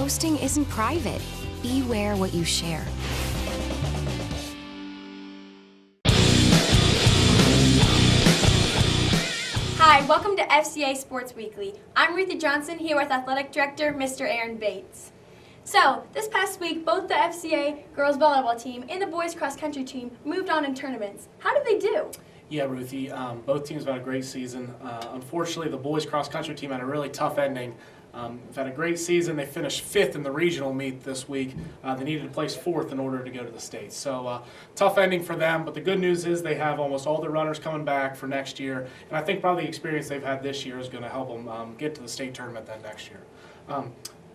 posting isn't private. Beware what you share. Hi, welcome to FCA Sports Weekly. I'm Ruthie Johnson here with Athletic Director Mr. Aaron Bates. So, this past week, both the FCA girls volleyball team and the boys cross country team moved on in tournaments. How did they do? Yeah, Ruthie, both teams have had a great season. Unfortunately, the boys cross country team had a really tough ending. They've had a great season. They finished 5th in the regional meet this week. They needed to place 4th in order to go to the States. So tough ending for them, but the good news is they have almost all their runners coming back for next year. And I think probably the experience they've had this year is going to help them get to the state tournament then next year.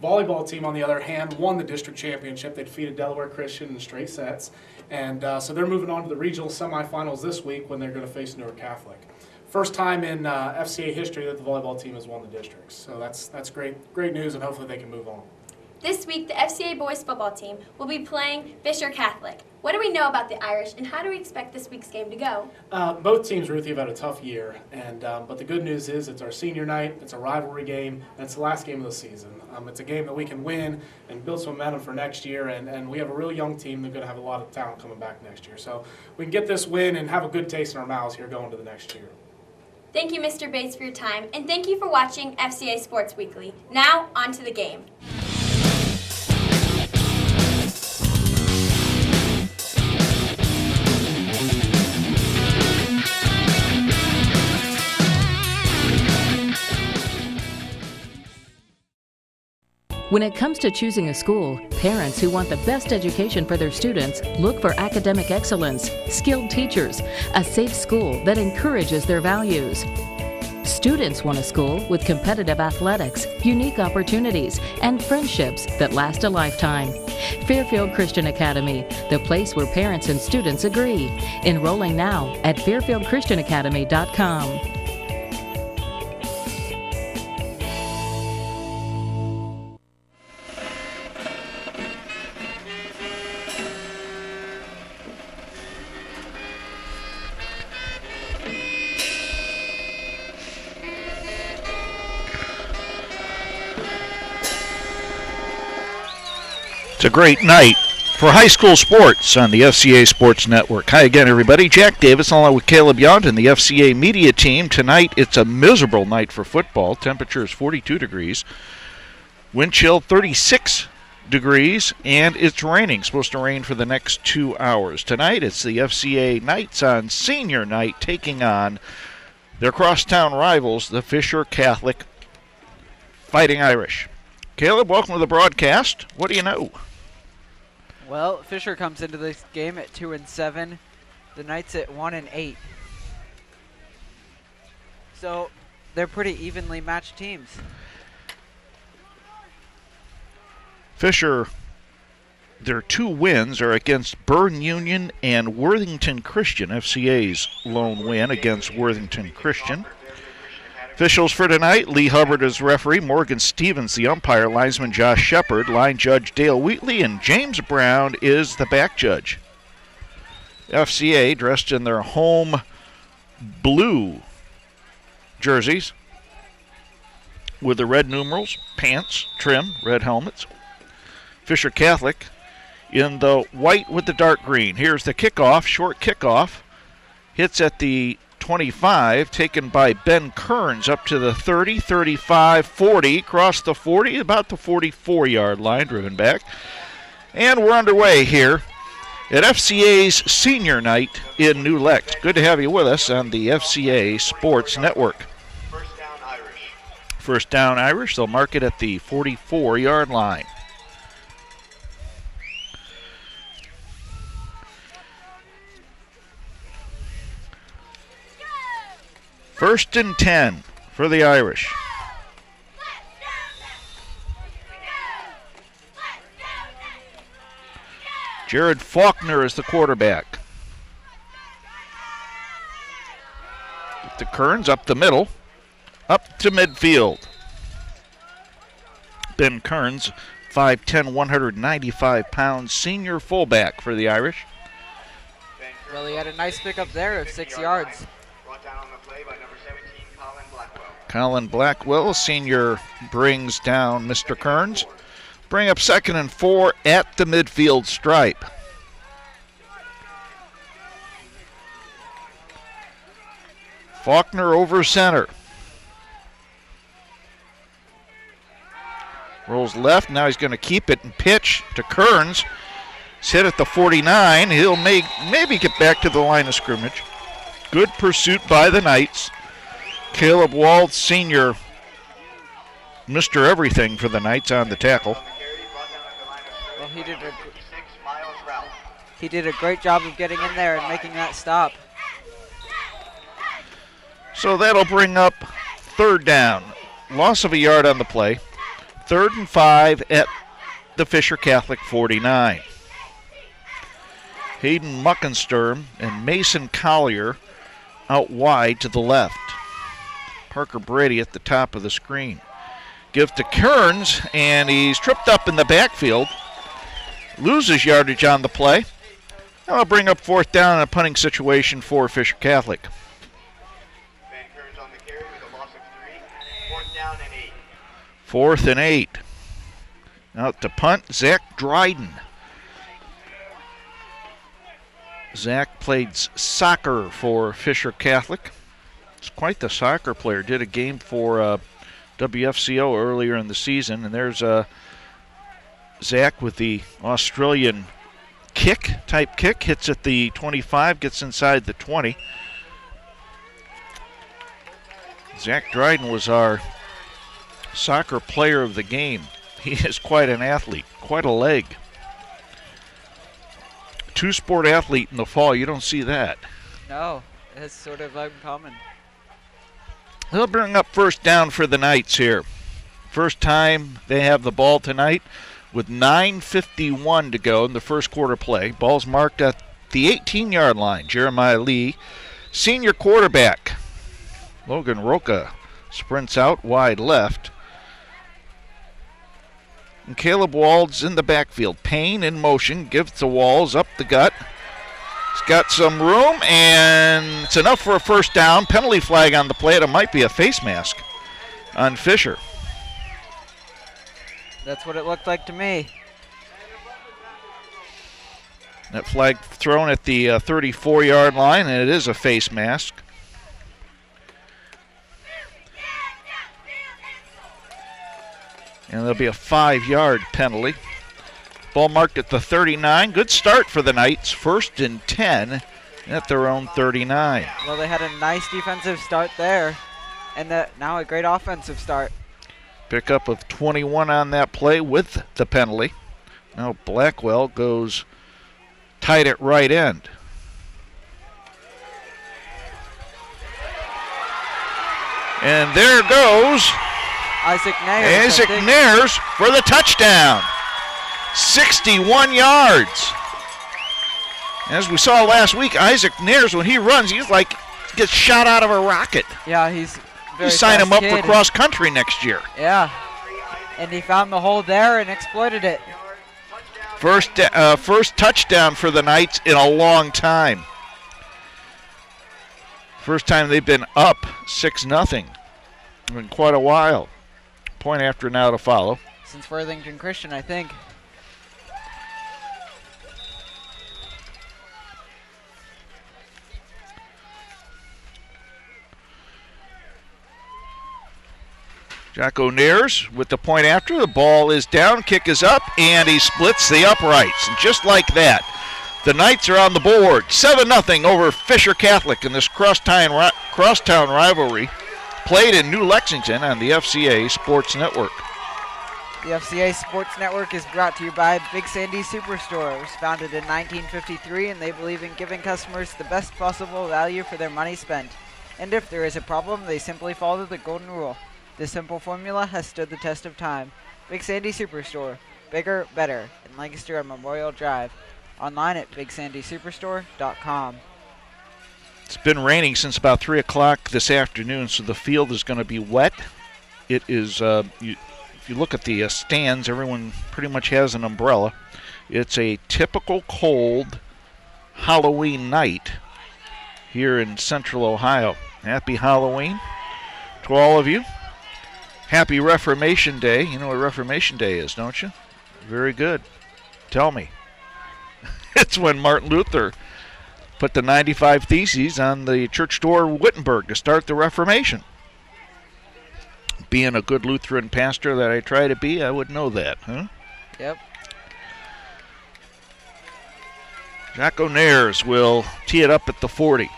Volleyball team, on the other hand, won the district championship. They defeated Delaware Christian in straight sets. And so they're moving on to the regional semifinals this week when they're going to face Newark Catholic. First time in FCA history that the volleyball team has won the districts. So that's great news, and hopefully they can move on. This week, the FCA boys football team will be playing Fisher Catholic. What do we know about the Irish, and how do we expect this week's game to go? Both teams, Ruthie, have had a tough year, and but the good news is it's our senior night, it's a rivalry game, and it's the last game of the season. It's a game that we can win and build some momentum for next year, and we have a really young team that's going to have a lot of talent coming back next year. So we can get this win and have a good taste in our mouths here going to the next year. Thank you, Mr. Bates, for your time, and thank you for watching FCA Sports Weekly. Now, on to the game. When it comes to choosing a school, parents who want the best education for their students look for academic excellence, skilled teachers, a safe school that encourages their values. Students want a school with competitive athletics, unique opportunities, and friendships that last a lifetime. Fairfield Christian Academy, the place where parents and students agree. Enrolling now at fairfieldchristianacademy.com. It's a great night for high school sports on the FCA Sports Network. Hi again, everybody. Jack Davis along with Caleb Yount and the FCA media team. Tonight, it's a miserable night for football. Temperature is 42 degrees. Wind chill 36 degrees, and it's raining. Supposed to rain for the next 2 hours. Tonight, it's the FCA Knights on senior night taking on their crosstown rivals, the Fisher Catholic Fighting Irish. Caleb, welcome to the broadcast. What do you know? Well, Fisher comes into this game at 2-7. The Knights at 1-8. So they're pretty evenly matched teams. Fisher, their 2 wins are against Byrne Union and Worthington Christian. FCA's lone win against Worthington Christian. Officials for tonight: Lee Hubbard is referee, Morgan Stevens the umpire, linesman Josh Shepard, line judge Dale Wheatley, and James Brown is the back judge. FCA dressed in their home blue jerseys with the red numerals, pants, trim, red helmets. Fisher Catholic in the white with the dark green. Here's the kickoff, short kickoff. Hits at the 25, taken by Ben Kearns up to the 30, 35, 40, across the 40, about the 44-yard line, driven back. And we're underway here at FCA's senior night in New Lex. Good to have you with us on the FCA Sports Network. First down Irish, they'll mark it at the 44-yard line. First and 10 for the Irish. Jared Faulkner is the quarterback. To Kearns, up the middle, up to midfield. Ben Kearns, 5'10", 195 pounds, senior fullback for the Irish. Well, he had a nice pickup there of 6 yards. Colin Blackwell, senior, brings down Mr. Kearns. bring up 2nd and 4 at the midfield stripe. Faulkner over center. Rolls left. Now he's going to keep it and pitch to Kearns. It's hit at the 49. He'll maybe get back to the line of scrimmage. Good pursuit by the Knights. Caleb Wald, senior, Mr. Everything for the Knights on the tackle. Well, he did a great job of getting in there and making that stop. So that'll bring up 3rd down. Loss of a yard on the play. 3rd and 5 at the Fisher Catholic 49. Hayden Muckensturm and Mason Collier out wide to the left. Parker Brady at the top of the screen. Give to Kearns, and he's tripped up in the backfield. Loses yardage on the play. That'll bring up 4th down in a punting situation for Fisher Catholic. 4th and 8. Out to punt, Zach Dryden. Zach played soccer for Fisher Catholic. He's quite the soccer player. Did a game for WFCO earlier in the season. And there's Zach with the Australian type kick. Hits at the 25, gets inside the 20. Zach Dryden was our soccer player of the game. He is quite an athlete, quite a leg. 2-sport athlete in the fall, you don't see that. No, it's sort of uncommon. They'll bring up 1st down for the Knights here. First time they have the ball tonight with 9:51 to go in the first quarter play. Ball's marked at the 18-yard line. Jeremiah Lee, senior quarterback. Logan Roca sprints out wide left. And Caleb Wald's in the backfield. Payne in motion, gives the Walls up the gut. He's got some room, and it's enough for a 1st down. Penalty flag on the play. It might be a face mask on Fisher. That's what it looked like to me. That flag thrown at the 34-yard line, and it is a face mask. And there'll be a 5-yard penalty. Ball marked at the 39. Good start for the Knights. 1st and 10 at their own 39. Well, they had a nice defensive start there, and now a great offensive start. Pickup of 21 on that play with the penalty. Now Blackwell goes tight at right end. And there goes Isaac Nares. Isaac Nares for the touchdown. 61 yards. As we saw last week, Isaac Nares, when he runs, he's like gets shot out of a rocket. Yeah, he's very You sign him fast up kid. for cross country next year. Yeah, and he found the hole there and exploited it. First touchdown for the Knights in a long time. First time they've been up 6-0 in quite a while. Point after now to follow. Since Worthington Christian, I think. Jocko Nares with the point after. The ball is down, kick is up, and he splits the uprights. And just like that, the Knights are on the board. 7-0 over Fisher Catholic in this crosstown rivalry played in New Lexington on the FCA Sports Network. The FCA Sports Network is brought to you by Big Sandy Superstore. It was founded in 1953, and they believe in giving customers the best possible value for their money spent. And if there is a problem, they simply follow the golden rule. This simple formula has stood the test of time. Big Sandy Superstore. Bigger, better. In Lancaster on Memorial Drive. Online at BigSandySuperstore.com. It's been raining since about 3 o'clock this afternoon, so the field is going to be wet. It is, if you look at the stands, everyone pretty much has an umbrella. It's a typical cold Halloween night here in Central Ohio. Happy Halloween to all of you. Happy Reformation Day. You know what Reformation Day is, don't you? Very good. Tell me. It's when Martin Luther put the 95 Theses on the church door of Wittenberg to start the Reformation. Being a good Lutheran pastor that I try to be, I would know that, huh? Yep. Jack O'Nares will tee it up at the 40.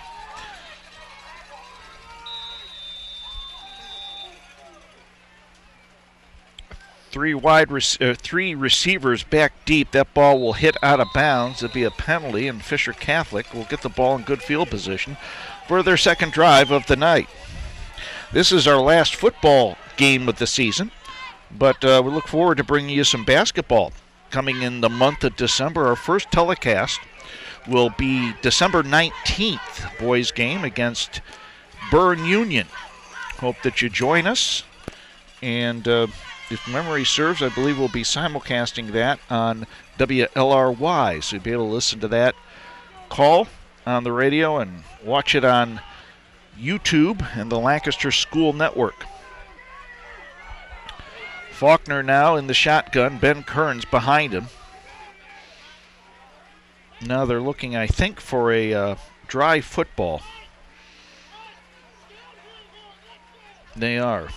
Three receivers back deep. That ball will hit out of bounds. It'll be a penalty, and Fisher Catholic will get the ball in good field position for their second drive of the night. This is our last football game of the season, but we look forward to bringing you some basketball coming in the month of December. Our first telecast will be December 19th, boys game against Bern Union. Hope that you join us, and if memory serves, I believe we'll be simulcasting that on WLRY, so you'll be able to listen to that call on the radio and watch it on YouTube and the Lancaster School Network. Faulkner now in the shotgun. Ben Kearns behind him. Now they're looking, I think, for a dry football. They are.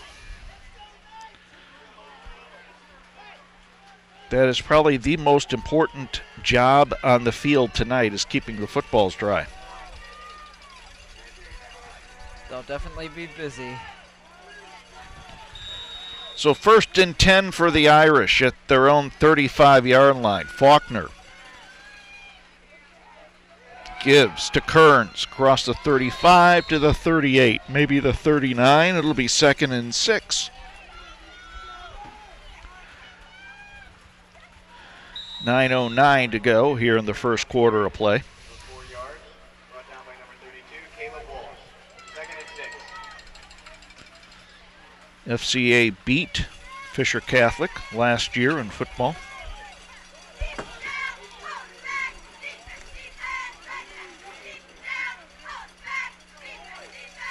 That is probably the most important job on the field tonight, is keeping the footballs dry. They'll definitely be busy. So 1st and 10 for the Irish at their own 35-yard line. Faulkner gives to Kearns across the 35 to the 38, maybe the 39. It'll be 2nd and 6. 9:09 to go here in the first quarter of play. 4 yards, brought down by number 32, Caleb Walsh. 2nd and 6. FCA beat Fisher Catholic last year in football.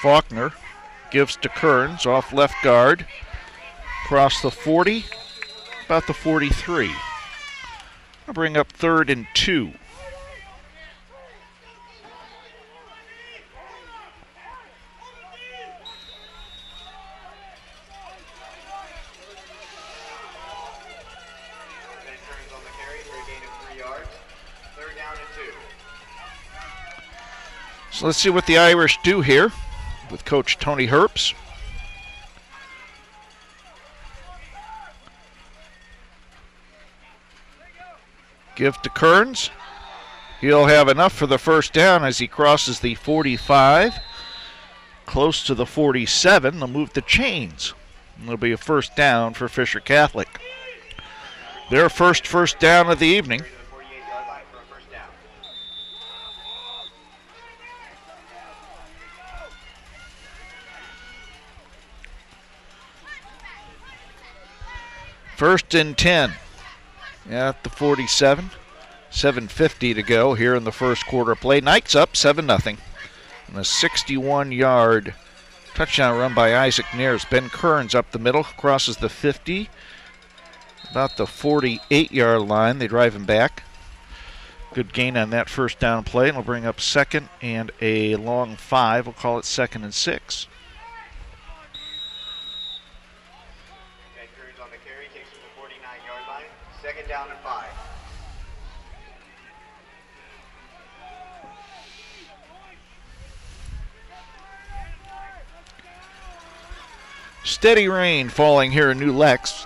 Faulkner gives to Kearns off left guard, across the 40, about the 43. I'll bring up 3rd and 2. On the carry for a gain of 3 yards. 3rd down and 2. So let's see what the Irish do here with Coach Tony Herbst. Give to Kearns. He'll have enough for the first down as he crosses the 45, close to the 47. They'll move the chains. It'll be a first down for Fisher Catholic. Their first down of the evening. 48-yard line for a first down. First and 10 at the 47. 7:50 to go here in the first quarter play. Knights up 7-0. And a 61-yard touchdown run by Isaac Nares. Ben Kearns up the middle, crosses the 50. About the 48-yard line. They drive him back. Good gain on that first down play. And we'll bring up 2nd and a long 5. We'll call it 2nd and 6. Ben Kearns on the carry, takes it to the 49-yard line. 2nd down and 5. Steady rain falling here in New Lex.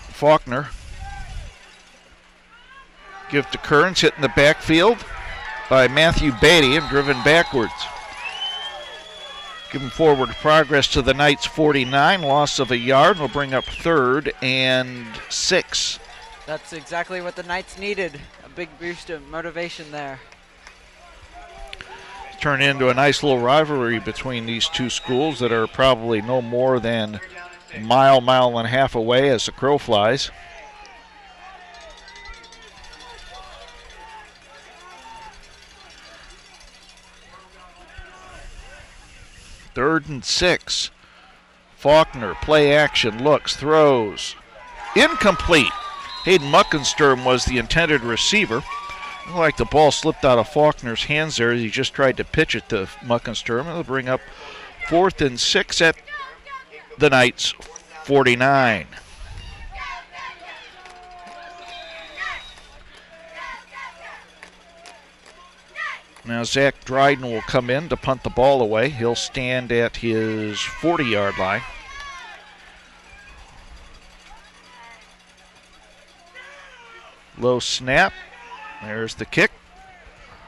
Faulkner. Give to Kearns, hit in the backfield by Matthew Beatty and driven backwards. Giving forward progress to the Knights 49, loss of a yard. Will bring up 3rd and 6. That's exactly what the Knights needed. A big boost of motivation there. Turn into a nice little rivalry between these two schools that are probably no more than a mile and a half away as the crow flies. Third and 6. Faulkner, play action, looks, throws. incomplete. Hayden Muckensturm was the intended receiver. Looked like the ball slipped out of Faulkner's hands there. He just tried to pitch it to Muckensturm. It'll bring up 4th and 6 at the Knights' 49. Now Zach Dryden will come in to punt the ball away. He'll stand at his 40-yard line. Low snap. There's the kick.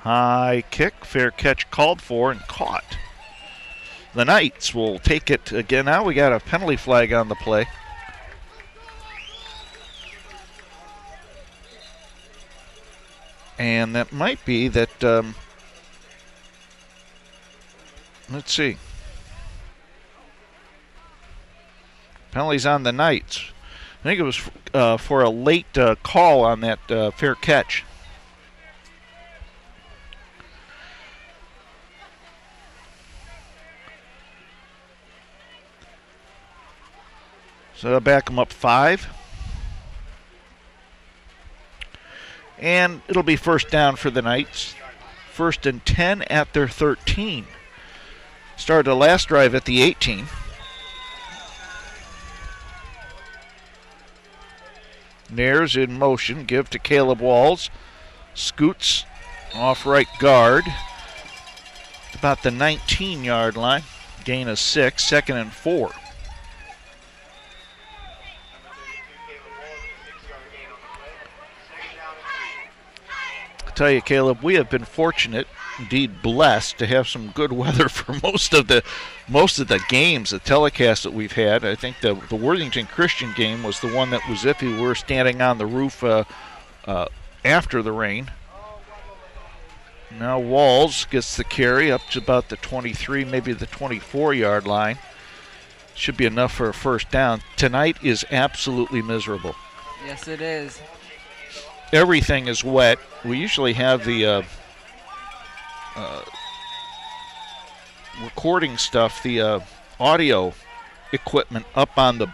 High kick. Fair catch called for and caught. The Knights will take it again. Now we got a penalty flag on the play. And that might be that, let's see. Penalties on the Knights. I think it was for a late call on that fair catch. So they'll back them up 5. And it'll be first down for the Knights. 1st and 10 at their 13. Started the last drive at the 18. Nares in motion, give to Caleb Walls. Scoots off right guard. About the 19-yard line. Gain of 6, 2nd and 4. I tell you, Caleb, we have been fortunate, indeed blessed, to have some good weather for most of the games, the telecast that we've had. I think the Worthington Christian game was the one that was iffy. We were standing on the roof after the rain. Now Walls gets the carry up to about the 23, maybe the 24-yard line. Should be enough for a first down. Tonight is absolutely miserable. Yes, it is. Everything is wet. We usually have the recording stuff, the audio equipment up on the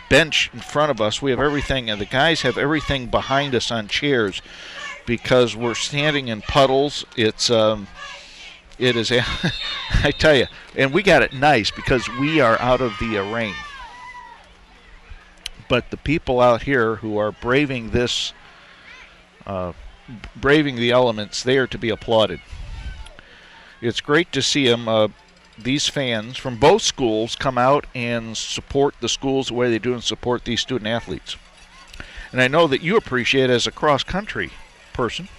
bench in front of us. We have everything, and the guys have everything behind us on chairs because we're standing in puddles. It is, I tell you, and we got it nice because we are out of the rain. But the people out here who are braving this, braving the elements, they are to be applauded. It's great to see them, these fans from both schools come out and support the schools the way they do and support these student athletes. And I know that you appreciate it as a cross-country person.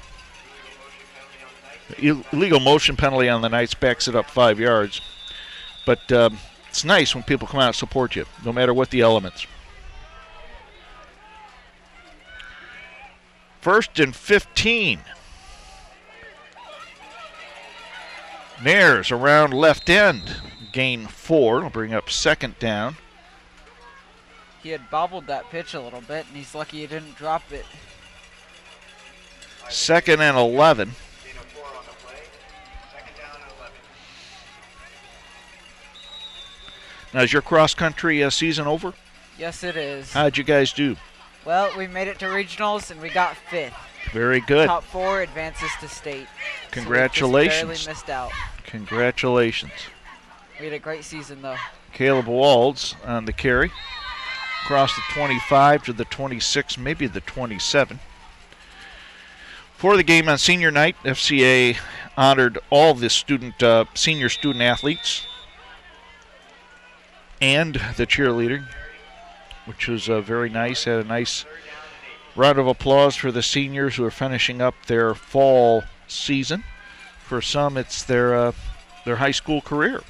Illegal motion penalty on the Knights backs it up 5 yards. But it's nice when people come out and support you, no matter what the elements. 1st and 15. Nares around left end. Gain 4. Will bring up 2nd down. He had bobbled that pitch a little bit, and he's lucky he didn't drop it. 2nd and 11. Now, is your cross-country season over? Yes, it is. How'd you guys do? Well, we made it to regionals, and we got 5th. Very good. Top 4 advances to state. Congratulations. So we just barely missed out. Congratulations. We had a great season, though. Caleb Walds on the carry. Across the 25 to the 26, maybe the 27. For the game on senior night, FCA honored all the senior student athletes and the cheerleading, which was very nice. Had a nice round of applause for the seniors who are finishing up their fall season. For some, it's their high school career,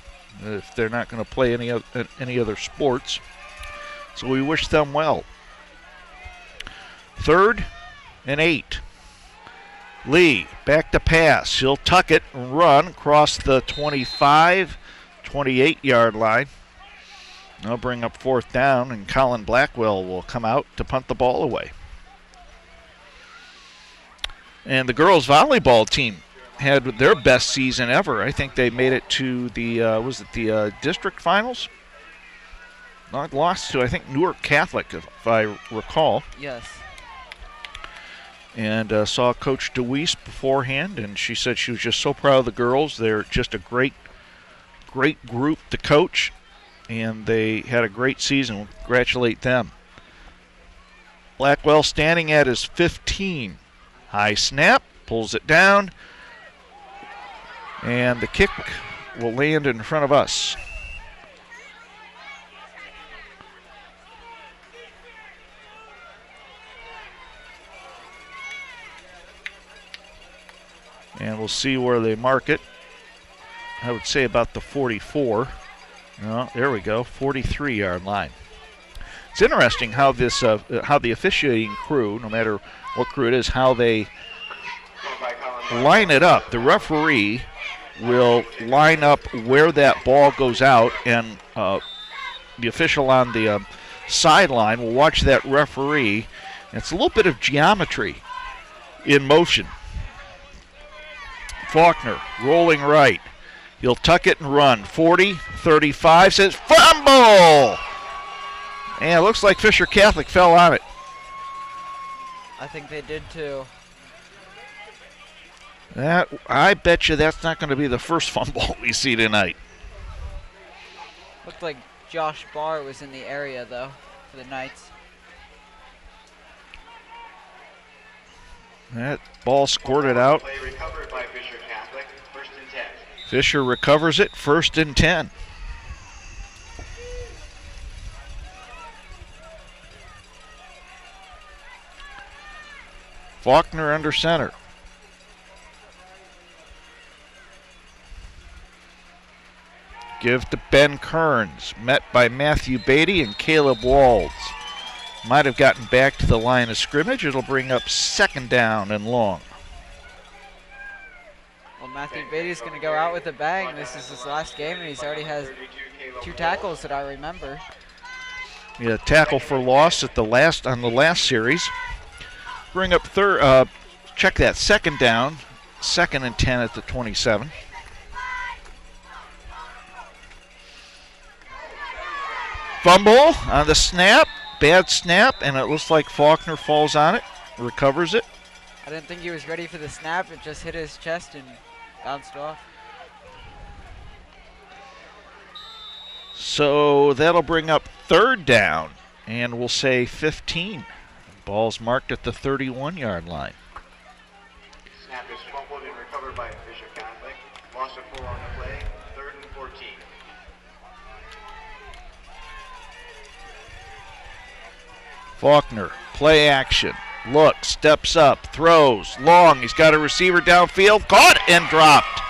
if they're not going to play any other sports. So we wish them well. 3rd and 8. Lee back to pass. He'll tuck it and run across the 25, 28-yard line. They'll bring up 4th down, and Colin Blackwell will come out to punt the ball away. And the girls volleyball team had their best season ever. I think they made it to the, was it the district finals? lost to, I think, Newark Catholic, if I recall. Yes. And saw Coach DeWeese beforehand, and she said she was just so proud of the girls. They're just a great group to coach, and they had a great season. We'll congratulate them. Blackwell standing at his 15. High snap, pulls it down, and the kick will land in front of us. And we'll see where they mark it. I would say about the 44. Oh, there we go, 43-yard line. It's interesting how this, how the officiating crew, no matter what crew it is, how they line it up. The referee will line up where that ball goes out, and the official on the sideline will watch that referee. And it's a little bit of geometry in motion. Faulkner rolling right. He'll tuck it and run. 40, 35, says fumble! And it looks like Fisher Catholic fell on it. I think they did too. I bet you that's not going to be the first fumble we see tonight. Looked like Josh Barr was in the area though for the Knights. That ball squirted out. Play recovered by Fisher Catholic, 1st and 10. Fisher recovers it, 1st and 10. Faulkner under center. Give to Ben Kearns, met by Matthew Beatty and Caleb Walds. Might have gotten back to the line of scrimmage. It'll bring up 2nd down and long. Well, Matthew Beatty's going to go out with a bang. This is his last game, and he's already has 2 tackles that I remember. Yeah, tackle for loss at on the last series. Bring up check that 2nd down, 2nd and 10 at the 27. Fumble on the snap, bad snap, and it looks like Faulkner falls on it, recovers it. I didn't think he was ready for the snap. It just hit his chest and bounced off. So that'll bring up 3rd down, and we'll say 15. Ball's marked at the 31-yard line. Snap is fumbled and recovered by Fisher Catholic. Loss of 4 on the play, 3rd and 14. Faulkner, play action. Looks, steps up, throws, long. He's got a receiver downfield, caught and dropped.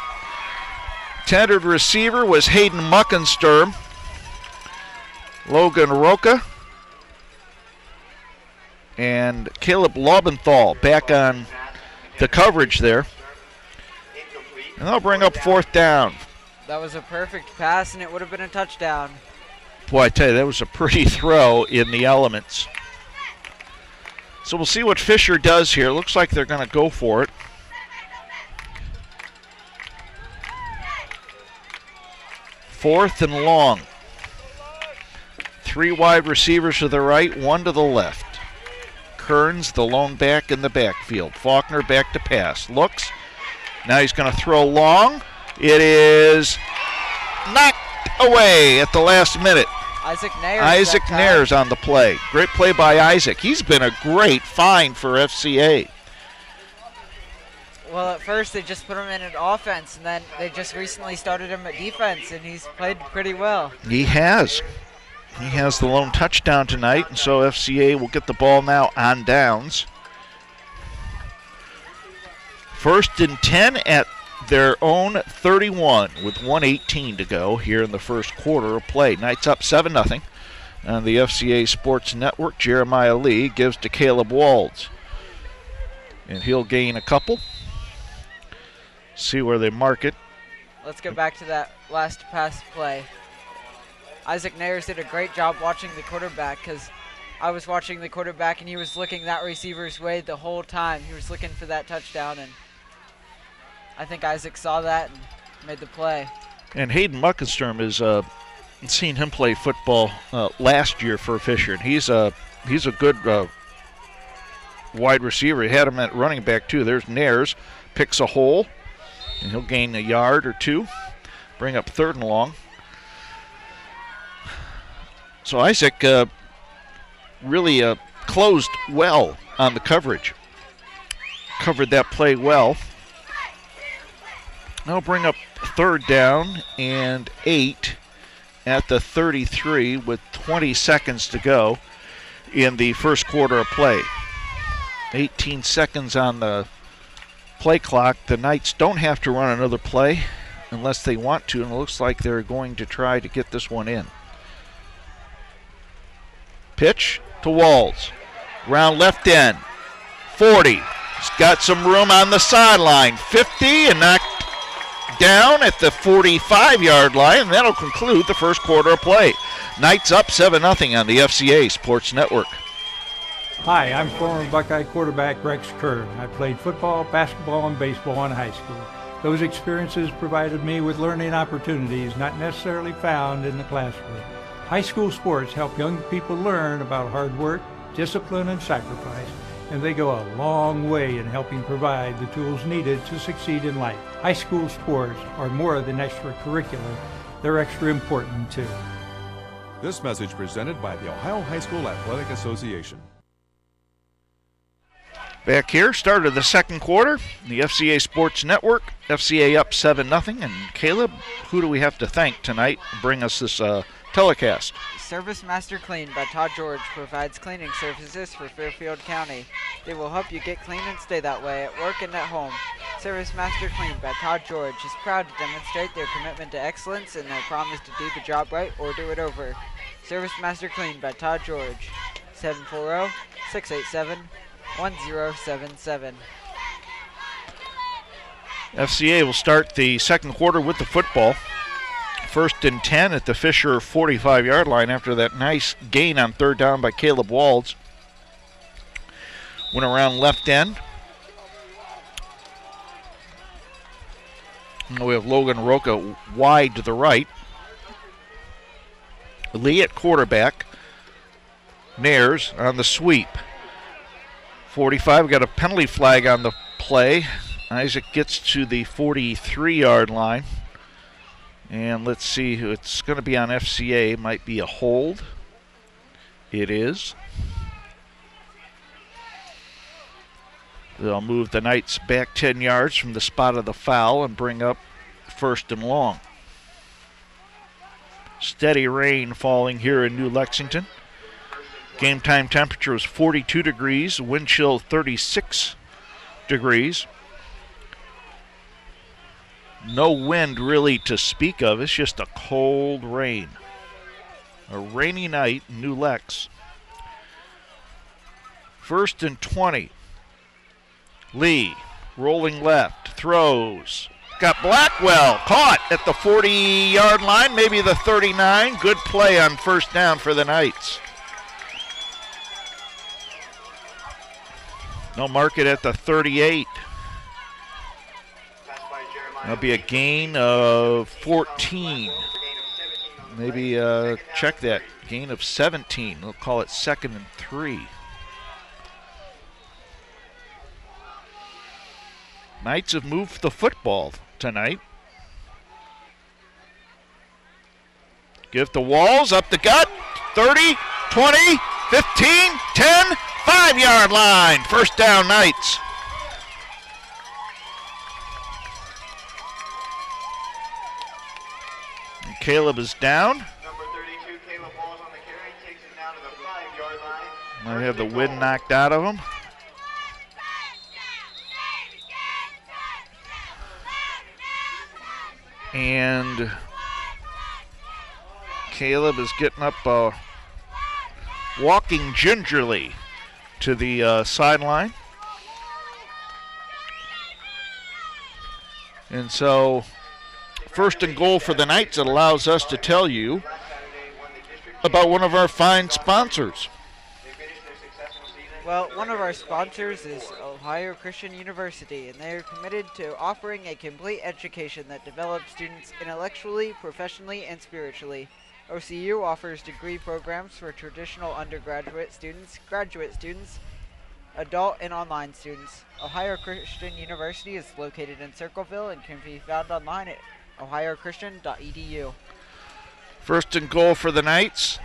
Tendered receiver was Hayden Muckensturm. Logan Roca and Caleb Lobenthal back on the coverage there. And they'll bring up 4th down. That was a perfect pass, and it would have been a touchdown. Boy, I tell you, that was a pretty throw in the elements. So we'll see what Fisher does here. Looks like they're going to go for it. Fourth and long. 3 wide receivers to the right, 1 to the left. Kearns, the lone back in the backfield. Faulkner back to pass. Looks. Now he's going to throw long. It is knocked away at the last minute. Isaac Nair's on the play. Great play by Isaac. He's been a great find for FCA. Well, at first they just put him in an offense, and then they just recently started him at defense, and he's played pretty well. He has. He has the lone touchdown tonight, and so FCA will get the ball now on downs. 1st and 10 at their own 31 with 1:18 to go here in the first quarter of play. Knights up 7-0 on the FCA Sports Network. Jeremiah Lee gives to Caleb Walds, and he'll gain a couple. See where they mark it. Let's go back to that last pass play. Isaac Nares did a great job watching the quarterback, because I was watching the quarterback and he was looking that receiver's way the whole time. He was looking for that touchdown, and I think Isaac saw that and made the play. And Hayden Muckensturm is seen him play football last year for Fisher, and he's a good wide receiver. He had him at running back too. There's Nares, picks a hole, and he'll gain a yard or two, bring up 3rd and long. So Isaac really closed well on the coverage. Covered that play well. Now bring up 3rd down and 8 at the 33 with 20 seconds to go in the first quarter of play. 18 seconds on the play clock. The Knights don't have to run another play unless they want to, and it looks like they're going to try to get this one in. Pitch to Walls. Round left end. 40. He's got some room on the sideline. 50 and knocked down at the 45-yard line, and that'll conclude the first quarter of play. Knights up 7-0 on the FCA Sports Network. Hi, I'm former Buckeye quarterback Rex Kern. I played football, basketball, and baseball in high school. Those experiences provided me with learning opportunities not necessarily found in the classroom. High school sports help young people learn about hard work, discipline, and sacrifice, and they go a long way in helping provide the tools needed to succeed in life. High school sports are more than extracurricular, they're extra important too. This message presented by the Ohio High School Athletic Association. Back here, start of the second quarter, the FCA Sports Network. FCA up 7-0. And Caleb, who do we have to thank tonight to bring us this telecast? Service Master Clean by Todd George provides cleaning services for Fairfield County. They will help you get clean and stay that way at work and at home. Service Master Clean by Todd George is proud to demonstrate their commitment to excellence and their promise to do the job right or do it over. Service Master Clean by Todd George, 740-687-1077. FCA will start the second quarter with the football. 1st and 10 at the Fisher 45-yard line after that nice gain on 3rd down by Caleb Walds. Went around left end. And we have Logan Roca wide to the right. Lee at quarterback. Nares on the sweep. 45, we got a penalty flag on the play. Isaac gets to the 43-yard line. And let's see, it's going to be on FCA. Might be a hold. It is. They'll move the Knights back 10 yards from the spot of the foul and bring up 1st and long. Steady rain falling here in New Lexington. Game time temperature is 42 degrees, wind chill 36 degrees. No wind really to speak of, it's just a cold rain. A rainy night in New Lex. 1st and 20. Lee, rolling left, throws. Got Blackwell caught at the 40-yard line, maybe the 39. Good play on 1st down for the Knights. They'll mark it at the 38. That'll be a gain of 14. Maybe check that. Gain of 17. We'll call it 2nd and 3. Knights have moved the football tonight. Give the Walls up the gut. 30, 20, 15, 10, 5-yard line. 1st down, Knights. And Caleb is down. Number 32, Caleb Walls on the carry, takes it down to the 5-yard line. Might have the wind knocked out of him. And Caleb is getting up, walking gingerly to the sideline. And so, 1st and goal for the Knights. It allows us to tell you about one of our fine sponsors. Well, one of our sponsors is Ohio Christian University, and they are committed to offering a complete education that develops students intellectually, professionally, and spiritually. OCU offers degree programs for traditional undergraduate students, graduate students, adult and online students. Ohio Christian University is located in Circleville and can be found online at ohiochristian.edu. First and goal for the Knights.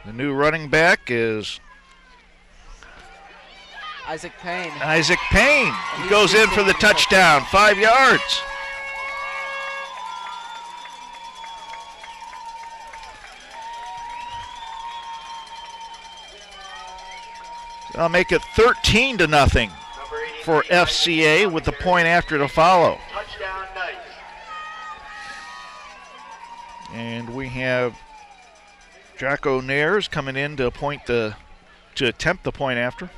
The new running back is Isaac Payne. Isaac Payne. He goes in for the touchdown, 5 yards. I'll make it 13-0 for FCA with the point after to follow. Touchdown Knights. And we have Jocko Nares coming in to attempt the point after.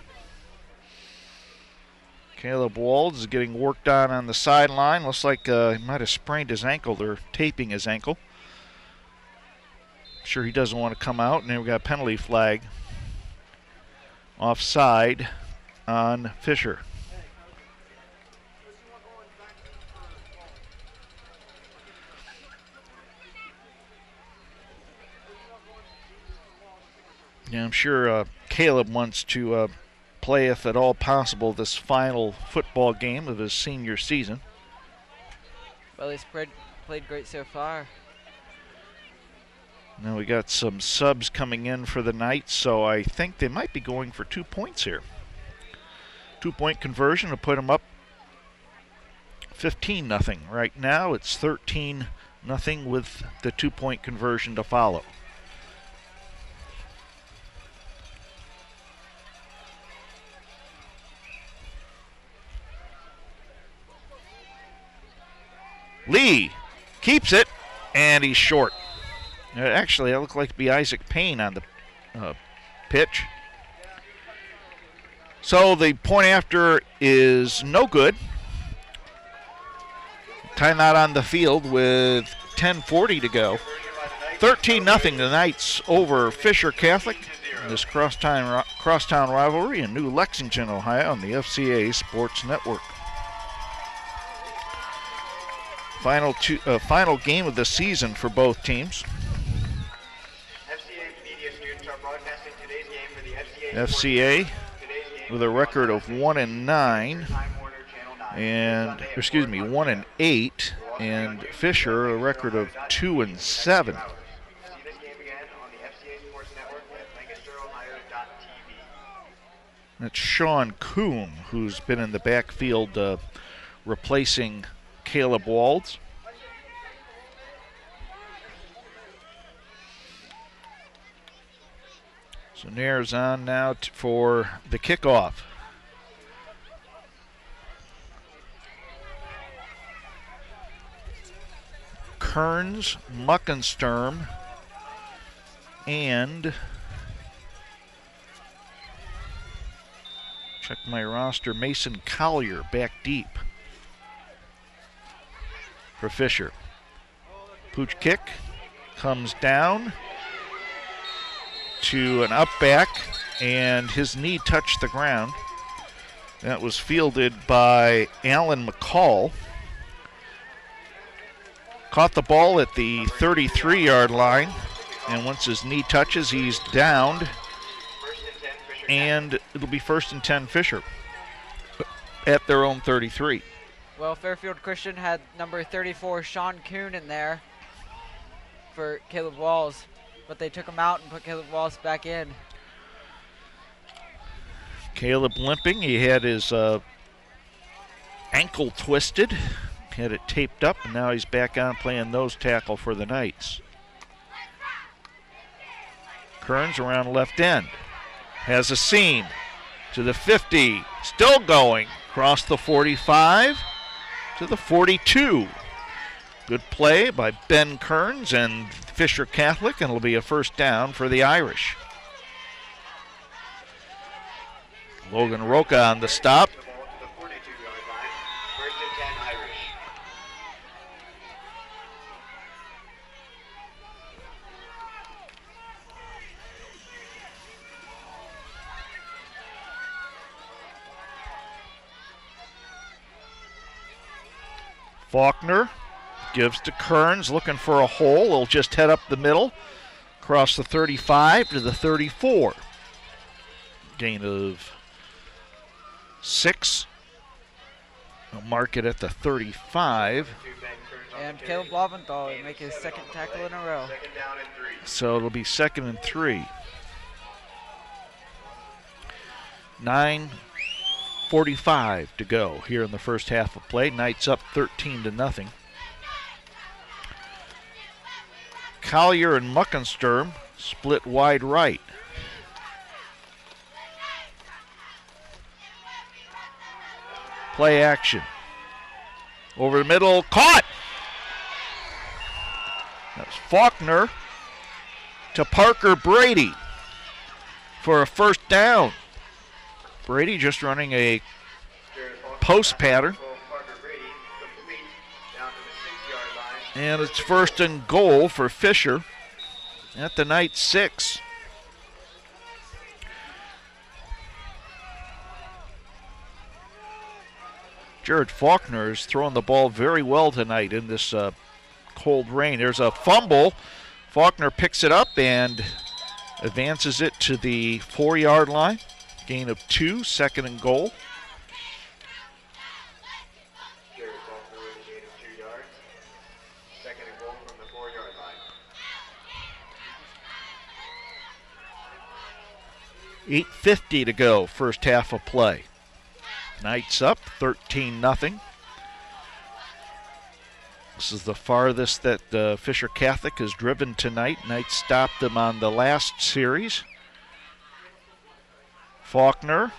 Caleb Walds is getting worked on the sideline. Looks like he might have sprained his ankle. They're taping his ankle. I'm sure he doesn't want to come out. And then we got a penalty flag. Offside on Fisher. Yeah, I'm sure Caleb wants to play, if at all possible, this final football game of his senior season. Well, he's played great so far. Now we got some subs coming in for the Knights, so I think they might be going for 2 points here. 2-point conversion to put them up 15-0. Right now it's 13-0 with the 2-point conversion to follow. Lee keeps it, and he's short. Actually, it looked like to be Isaac Payne on the pitch. So the point after is no good. Timeout on the field with 10:40 to go. 13-0 the Knights over Fisher Catholic in this crosstown rivalry in New Lexington, Ohio on the FCA Sports Network. Final game of the season for both teams. FCA media students are broadcasting today's game for the FCA. FCA with a record of 1-9 and 1-8, and Fisher a record of 2-7. See this game again on the FCA Sports Network at LancasterOhio.tv. That's Sean Kuhn, who's been in the backfield replacing Caleb Walds. So Nair's on now for the kickoff. Kearns, Muckensturm, and check my roster, Mason Collier back deep for Fisher. Pooch kick comes down to an up back, and his knee touched the ground. That was fielded by Alan McCall. Caught the ball at the 33-yard line, and once his knee touches, he's downed, and it'll be 1st and 10 Fisher at their own 33. Well, Fairfield Christian had number 34, Sean Kuhn, in there for Caleb Walls, but they took him out and put Caleb Walls back in. Caleb limping. He had his ankle twisted, had it taped up, and now he's back on playing nose tackle for the Knights. Kearns around left end. Has a seam to the 50. Still going. Across the 45 to the 42. Good play by Ben Kearns and Fisher Catholic, and it'll be a first down for the Irish. Logan Roca on the stop. The ball to the 42-yard line. 1st and 10 Irish. Faulkner gives to Kearns, looking for a hole. He'll just head up the middle, across the 35 to the 34. Gain of 6. He'll mark it at the 35. And Caleb Loventhal will make his second tackle in a row. So it'll be 2nd and 3. 9:45 to go here in the first half of play. Knights up 13-0. Collier and Muckensturm split wide right. Play action. Over the middle, caught! That's Faulkner to Parker Brady for a first down. Brady just running a post pattern. And it's 1st and goal for Fisher at the Knights 6. Jared Faulkner is throwing the ball very well tonight in this cold rain. There's a fumble. Faulkner picks it up and advances it to the 4-yard line. Gain of 2, 2nd and goal. Jared Faulkner with a gain of 2 yards. 2nd and goal from the 4-yard line. 8:50 to go, first half of play. Knights up 13-0. This is the farthest that Fisher Catholic has driven tonight. Knights stopped them on the last series. Faulkner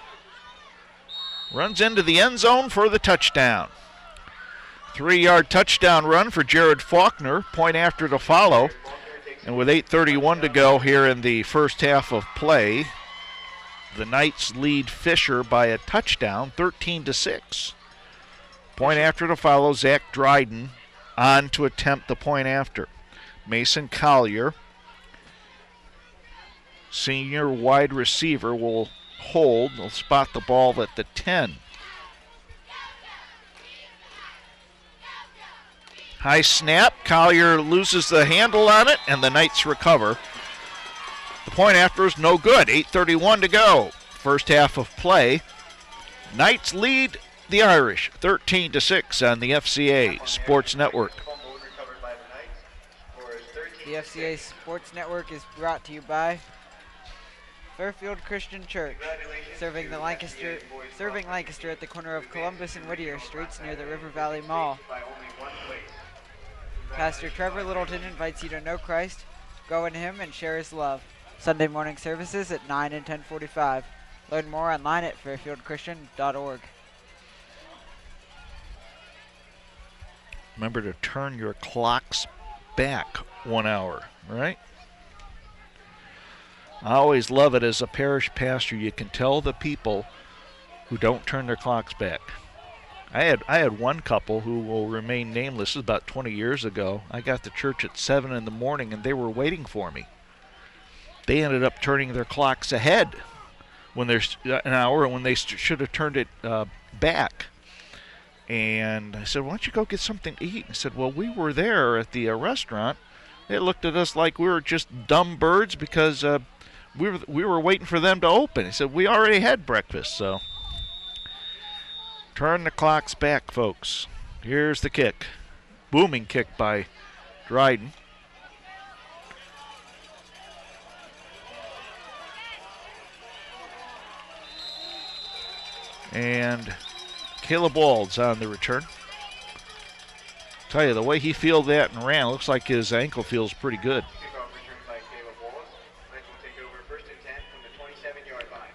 runs into the end zone for the touchdown. 3-yard touchdown run for Jared Faulkner, point after to follow. And with 8:31 to go here in the first half of play, the Knights lead Fisher by a touchdown, 13-6. Point after to follow, Zach Dryden on to attempt the point after. Mason Collier, senior wide receiver, will hold. They'll spot the ball at the 10. High snap. Collier loses the handle on it, and the Knights recover. The point after is no good. 8:31 to go. First half of play. Knights lead the Irish 13-6 on the FCA Sports Network. The FCA Sports Network is brought to you by Fairfield Christian Church, serving Lancaster at the corner of Columbus and Whittier Streets near the River Valley Mall. Pastor Trevor Littleton invites you to know Christ, go in Him, and share His love. Sunday morning services at 9 and 10:45. Learn more online at fairfieldchristian.org. Remember to turn your clocks back 1 hour, right? I always love it as a parish pastor. You can tell the people who don't turn their clocks back. I had one couple who will remain nameless. This was about 20 years ago. I got to church at 7 in the morning, and they were waiting for me. They ended up turning their clocks ahead when there's an hour when they should have turned it back. And I said, why don't you go get something to eat? I said, well, we were there at the restaurant. They looked at us like we were just dumb birds because we were waiting for them to open. He said, we already had breakfast, so turn the clocks back, folks. Here's the kick. Booming kick by Dryden. And Caleb Wald's on the return. Tell you, the way he fielded that and ran, looks like his ankle feels pretty good. Kickoff return by Caleb Wallace. Knights will take over 1st and 10 from the 27-yard line.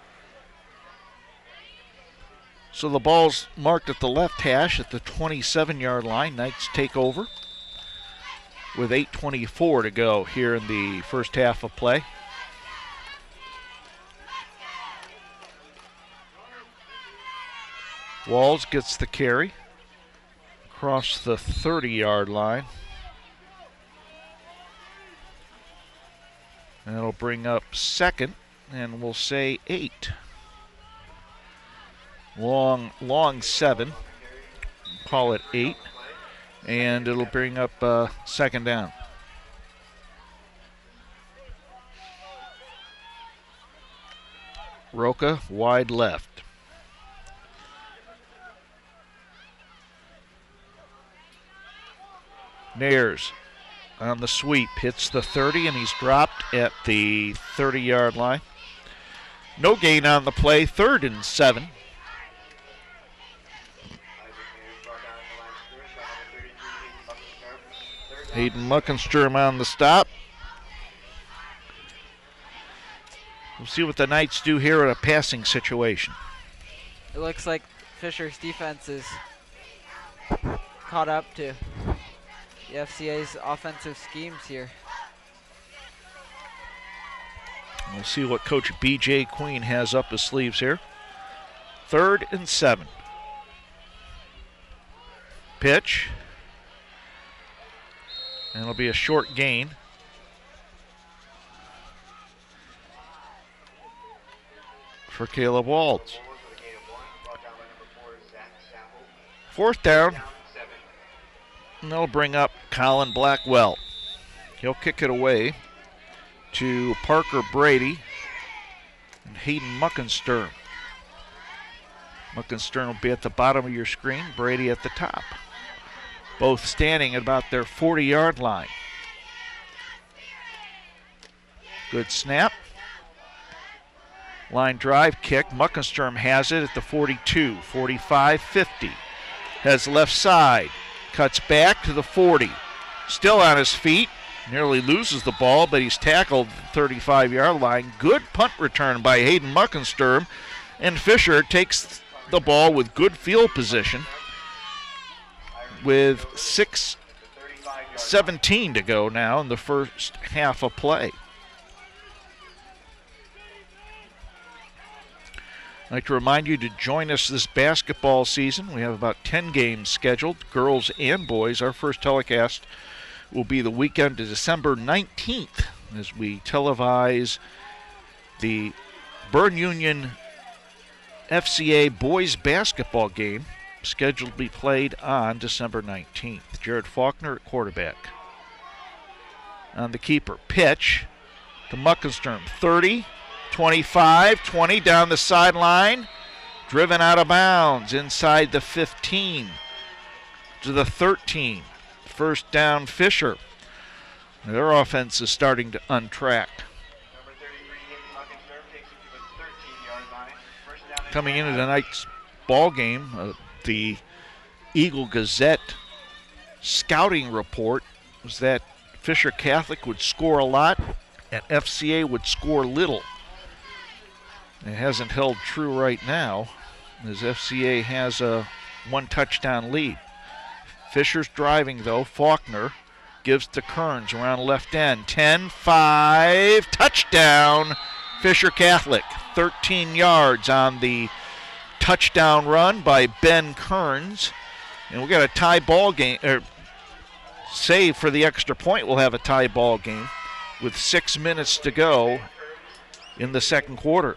So the ball's marked at the left hash at the 27-yard line. Knights take over with 8:24 to go here in the first half of play. Walls gets the carry across the 30-yard line. And it'll bring up 2nd, and we'll say 8. Long 7. Call it 8. And it'll bring up second down. Roca wide left. Nares on the sweep, hits the 30, and he's dropped at the 30-yard line. No gain on the play, 3rd and 7. Hayden Muckensturm on the stop. We'll see what the Knights do here in a passing situation. It looks like Fisher's defense is caught up to the FCA's offensive schemes here. We'll see what Coach B.J. Queen has up his sleeves here. 3rd and 7. Pitch. And it'll be a short gain. For Caleb Waltz. 4th down. And they'll bring up Colin Blackwell. He'll kick it away to Parker Brady and Hayden Muckensturm. Muckensturm will be at the bottom of your screen, Brady at the top. Both standing at about their 40-yard line. Good snap. Line drive kick. Muckensturm has it at the 42, 45, 50. Has left side. Cuts back to the 40. Still on his feet. Nearly loses the ball, but he's tackled at the 35-yard line. Good punt return by Hayden Muckensturm. And Fisher takes the ball with good field position with 6:17 to go now in the first half of play. I'd like to remind you to join us this basketball season. We have about 10 games scheduled, girls and boys. Our first telecast will be the weekend of December 19th as we televise the Bern Union FCA boys basketball game scheduled to be played on December 19th. Jared Faulkner at quarterback. On the keeper, pitch to Muckensturm, 30, 25, 20 down the sideline, driven out of bounds inside the 15 to the 13. First down, Fisher. Their offense is starting to untrack. Coming into tonight's ball game, the Eagle Gazette scouting report was that Fisher Catholic would score a lot and FCA would score little. It hasn't held true right now as FCA has a 1 touchdown lead. Fisher's driving though. Faulkner gives to Kearns around left end. 10-5, touchdown Fisher Catholic. 13 yards on the touchdown run by Ben Kearns. And we've got a tie ball game, save for the extra point. We'll have a tie ball game with 6 minutes to go in the second quarter.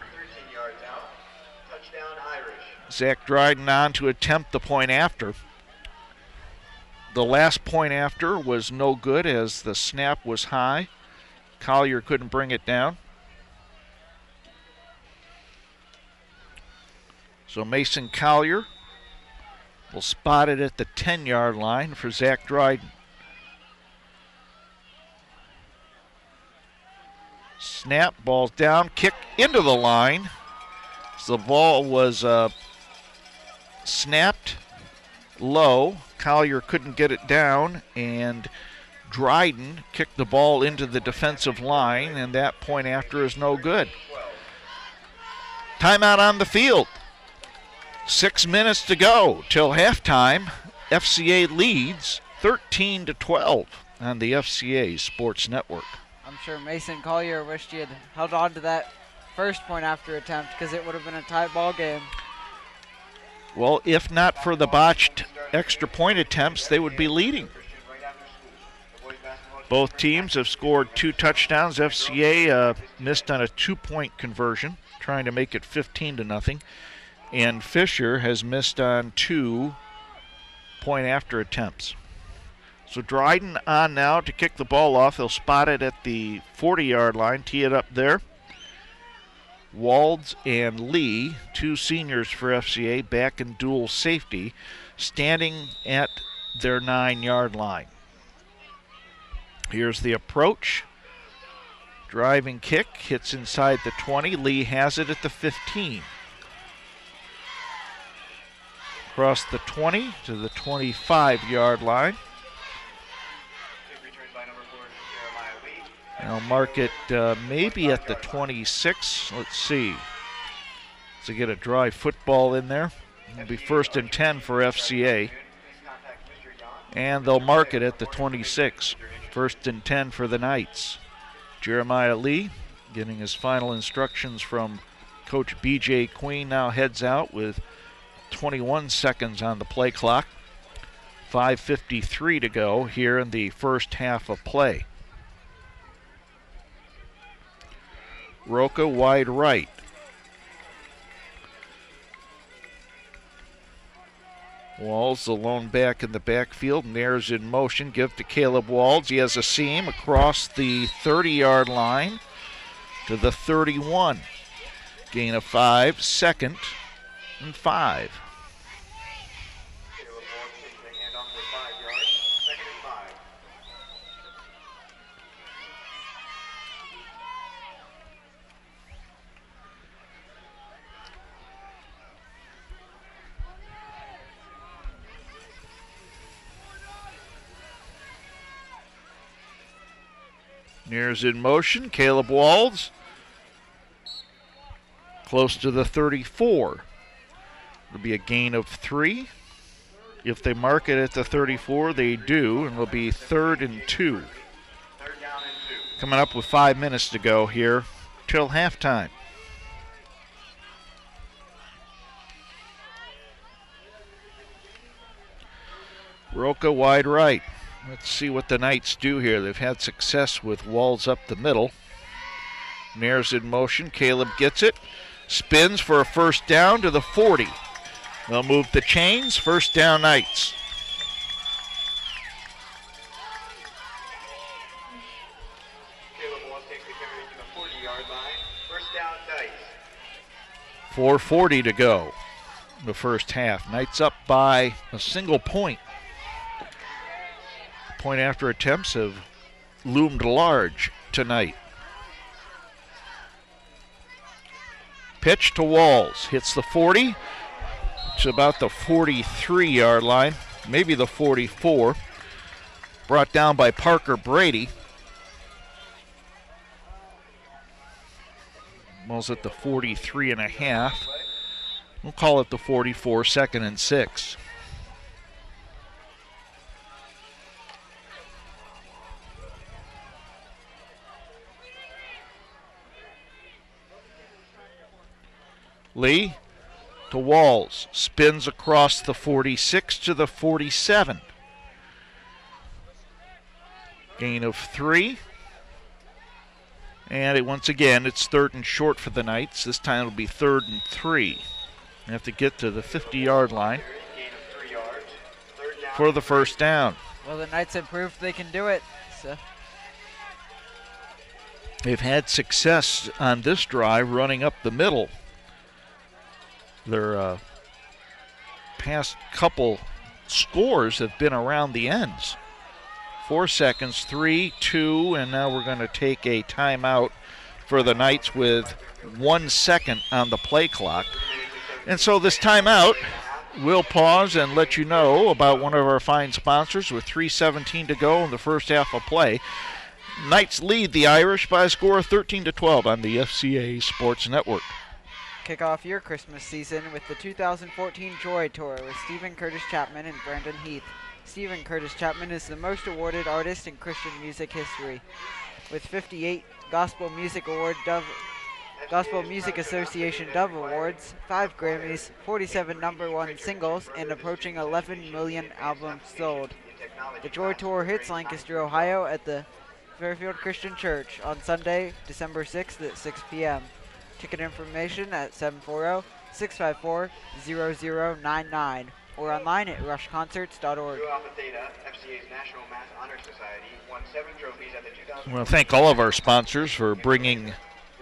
Zach Dryden on to attempt the point after. The last point after was no good as the snap was high. Collier couldn't bring it down. So Mason Collier will spot it at the 10-yard line for Zach Dryden. Snap, ball's down, kick into the line. So the ball was snapped low. Collier couldn't get it down, and Dryden kicked the ball into the defensive line, and that point after is no good. Timeout on the field. 6 minutes to go till halftime. FCA leads 13-12 on the FCA Sports Network. I'm sure Mason Collier wished he had held on to that first point after attempt because it would have been a tie ball game. Well, if not for the botched extra point attempts, they would be leading. Both teams have scored 2 touchdowns. FCA missed on a 2-point conversion, trying to make it 15-0. And Fisher has missed on 2 point after attempts. So Dryden on now to kick the ball off. They'll spot it at the 40-yard line, tee it up there. Walds and Lee, two seniors for FCA, back in dual safety, standing at their 9-yard line. Here's the approach. Driving kick, hits inside the 20. Lee has it at the 15. Across the 20 to the 25-yard line. I'll mark it maybe at the 26. Let's see. To get a dry football in there. It'll be 1st and 10 for FCA. And they'll mark it at the 26. 1st and 10 for the Knights. Jeremiah Lee getting his final instructions from Coach B.J. Queen now heads out with 21 seconds on the play clock. 5:53 to go here in the first half of play. Roca wide right. Walls, the lone back in the backfield. Nair's in motion. Give to Caleb Walls. He has a seam across the 30-yard line to the 31. Gain of 5, 2nd and 5. Nair's in motion. Caleb Walls close to the 34. It'll be a gain of 3. If they mark it at the 34, they do, and it'll be 3rd and 2. Coming up with 5 minutes to go here till halftime. Roca wide right. Let's see what the Knights do here. They've had success with Walls up the middle. Nair's in motion. Caleb gets it. Spins for a 1st down to the 40. They'll move the chains. 1st down Knights. Caleb Walls takes the carry to the 40-yard line. 1st down Knights. 4:40 to go in the first half. Knights up by a single point. Point after attempts have loomed large tonight. Pitch to Walls, hits the 40. It's about the 43-yard line, maybe the 44. Brought down by Parker Brady. Walls at the 43 and a half. We'll call it the 44, 2nd and 6. Lee to Walls, spins across the 46 to the 47. Gain of 3. And once again, it's 3rd and short for the Knights. This time it'll be 3rd and 3. They have to get to the 50-yard line for the 1st down. Well, the Knights have proved they can do it. So they've had success on this drive running up the middle. Their past couple scores have been around the ends. 4 seconds, 3, 2, and now we're going to take a timeout for the Knights with 1 second on the play clock. And so this timeout, we'll pause and let you know about one of our fine sponsors with 3:17 to go in the first half of play. Knights lead the Irish by a score of 13-12 on the FCA Sports Network. kick off your Christmas season with the 2014 Joy Tour with Stephen Curtis Chapman and Brandon Heath. Stephen Curtis Chapman is the most awarded artist in Christian music history, with 58 Gospel Music Association Dove Awards, 5 Grammys, 47 #1 singles, and approaching 11 million albums sold. The Joy Tour hits Lancaster, Ohio at the Fairfield Christian Church on Sunday, December 6th at 6 p.m. Ticket information at 740-654-0099 or online at rushconcerts.org. Mu Alpha Theta, FCA's National Math Honor Society, won 7 trophies at the 2000. I want to thank all of our sponsors for bringing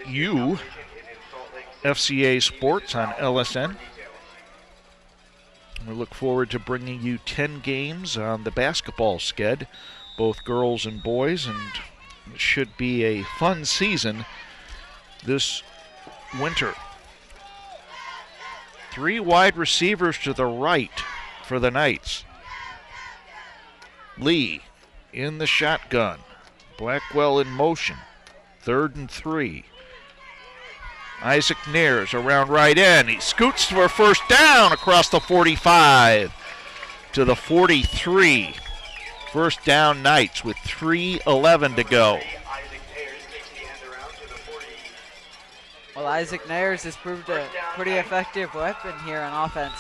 you FCA Sports on LSN. We look forward to bringing you 10 games on the basketball sched, both girls and boys, and it should be a fun season this winter. 3 wide receivers to the right for the Knights. Lee in the shotgun. Blackwell in motion. 3rd and 3. Isaac Nares around right end. He scoots for a first down across the 45 to the 43. First down Knights with 3:11 to go. Well, Isaac Nares has proved a pretty effective weapon here on offense.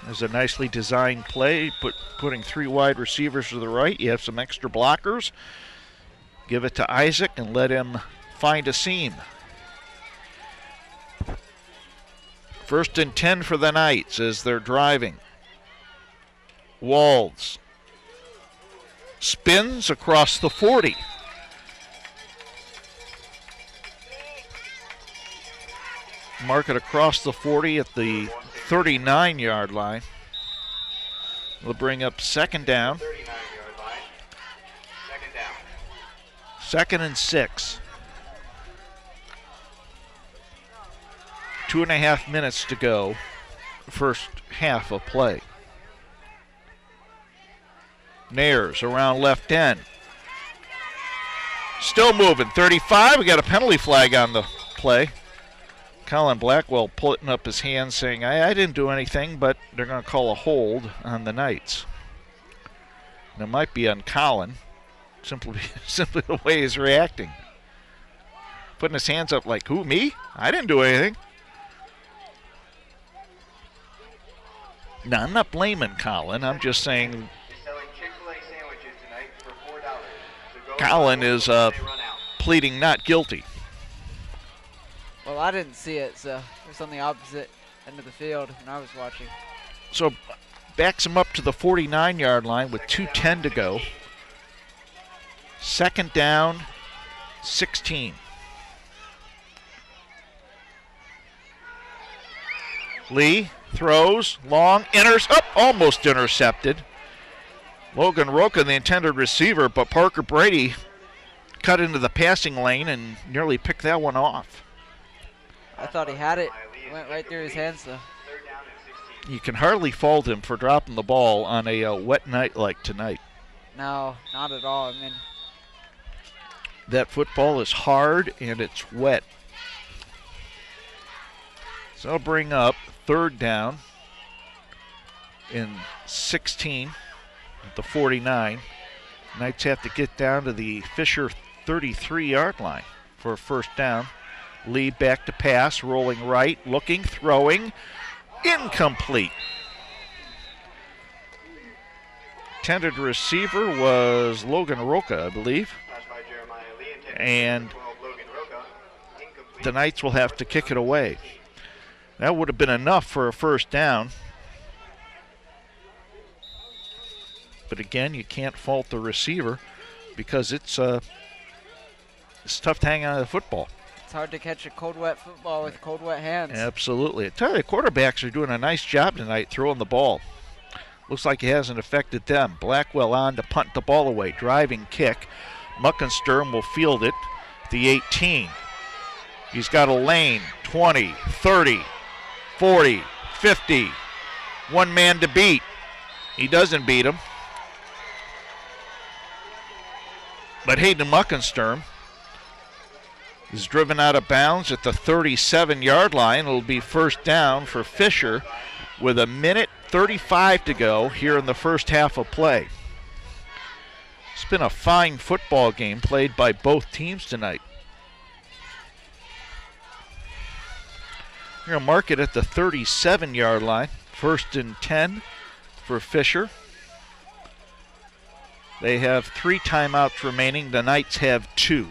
There's a nicely designed play, putting 3 wide receivers to the right. You have some extra blockers. Give it to Isaac and let him find a seam. 1st and 10 for the Knights as they're driving. Walls spins across the 40. Mark it across the 40 at the 39-yard line. We'll bring up 2nd down. 39-yard line. 2nd down. 2nd and 6. 2.5 minutes to go. First half of play. Nares around left end. Still moving. 35. We got a penalty flag on the play. Colin Blackwell putting up his hand saying, I didn't do anything, but they're going to call a hold on the Knights. And it might be on Colin, simply the way he's reacting. Putting his hands up like, who, me? I didn't do anything. No, I'm not blaming Colin. I'm just saying Colin is pleading not guilty. Well, I didn't see it, so it was on the opposite end of the field when I was watching. So backs him up to the 49-yard line with 2:10 to go. 2nd down, 16. Lee throws, long, almost intercepted. Logan Roca, the intended receiver, but Parker Brady cut into the passing lane and nearly picked that one off. I thought he had it. It went right through his hands, though. You can hardly fault him for dropping the ball on a wet night like tonight. No, not at all. I mean, that football is hard and it's wet. So I'll bring up 3rd down in 16 at the 49. Knights have to get down to the Fisher 33-yard line for a 1st down. Lee back to pass, rolling right, looking, throwing, incomplete. Intended receiver was Logan Roca, I believe. And the Knights will have to kick it away. That would have been enough for a 1st down. But again, you can't fault the receiver because it's tough to hang on to the football. It's hard to catch a cold, wet football with cold, wet hands. Absolutely. I tell you, the quarterbacks are doing a nice job tonight throwing the ball. Looks like it hasn't affected them. Blackwell on to punt the ball away. Driving kick. Muckensturm will field it. The 18. He's got a lane. 20, 30, 40, 50. One man to beat. He doesn't beat him. But Hayden Muckensturm is driven out of bounds at the 37-yard line. It'll be 1st down for Fisher with 1:35 to go here in the first half of play. It's been a fine football game played by both teams tonight. We're going to mark it at the 37-yard line. 1st and 10 for Fisher. They have 3 timeouts remaining. The Knights have 2.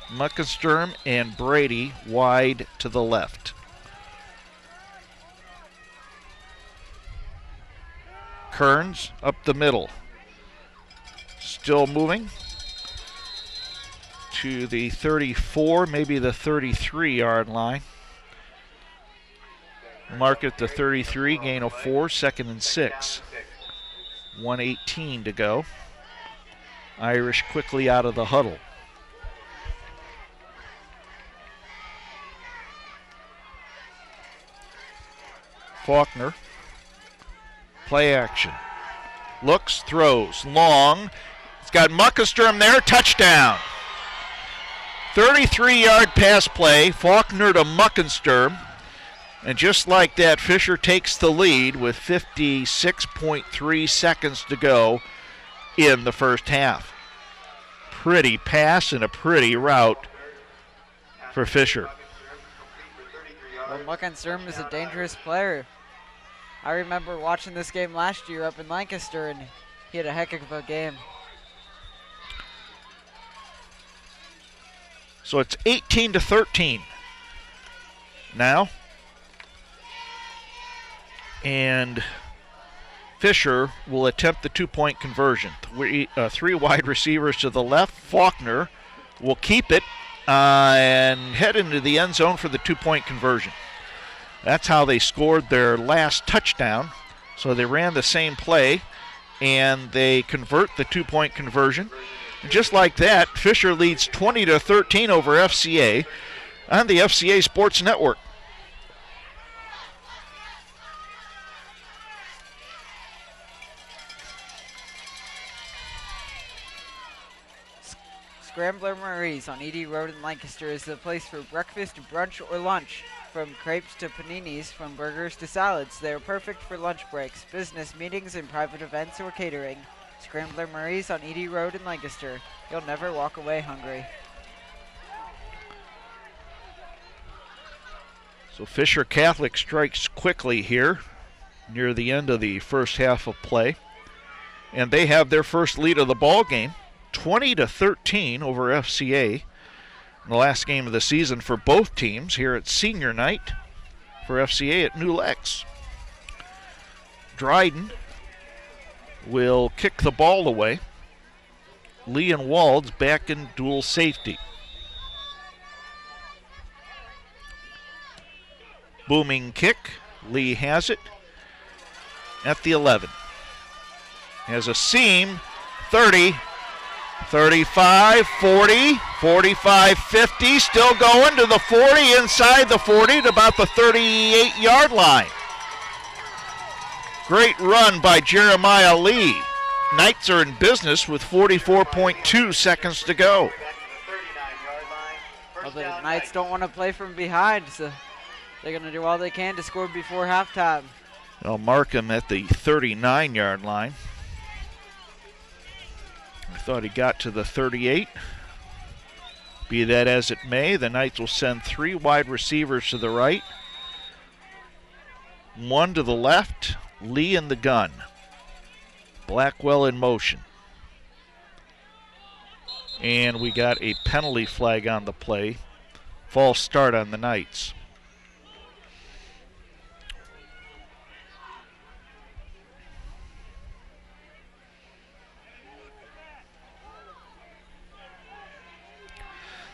Muckensturm and Brady wide to the left. Kearns up the middle. Still moving to the 34, maybe the 33-yard line. Mark at the 33, gain of 4, 2nd and 6. 1:18 to go. Irish quickly out of the huddle. Faulkner, play action. Looks, throws, long. It's got Muckensturm there, touchdown. 33-yard pass play, Faulkner to Muckensturm. And just like that, Fisher takes the lead with 56.3 seconds to go in the first half. Pretty pass and a pretty route for Fisher. Well, Muckensturm is a dangerous player. I remember watching this game last year up in Lancaster, and he had a heck of a game. So it's 18-13 now. And Fisher will attempt the two-point conversion. Three wide receivers to the left. Faulkner will keep it and head into the end zone for the two-point conversion. That's how they scored their last touchdown. So they ran the same play, and they convert the two-point conversion. And just like that, Fisher leads 20-13 over FCA on the FCA Sports Network. Scrambler Marie's on Edie Road in Lancaster is the place for breakfast, brunch, or lunch. From crepes to paninis, from burgers to salads, they are perfect for lunch breaks, business meetings, and private events or catering. Scrambler Marie's on Edie Road in Lancaster. You'll never walk away hungry. So Fisher Catholic strikes quickly here near the end of the first half of play. And they have their first lead of the ball game, 20-13 over FCA. The last game of the season for both teams here at senior night for FCA at New Lex. Dryden will kick the ball away. Lee and Walds back in dual safety. Booming kick. Lee has it at the 11. Has a seam. 30. 35, 40, 45, 50, still going to the 40, inside the 40 to about the 38-yard line. Great run by Jeremiah Lee. Knights are in business with 44.2 seconds to go. Well, the Knights don't want to play from behind, so they're going to do all they can to score before halftime. They'll mark him at the 39-yard line. I thought he got to the 38. Be that as it may, the Knights will send three wide receivers to the right, one to the left, Lee in the gun. Blackwell in motion. And we got a penalty flag on the play. False start on the Knights.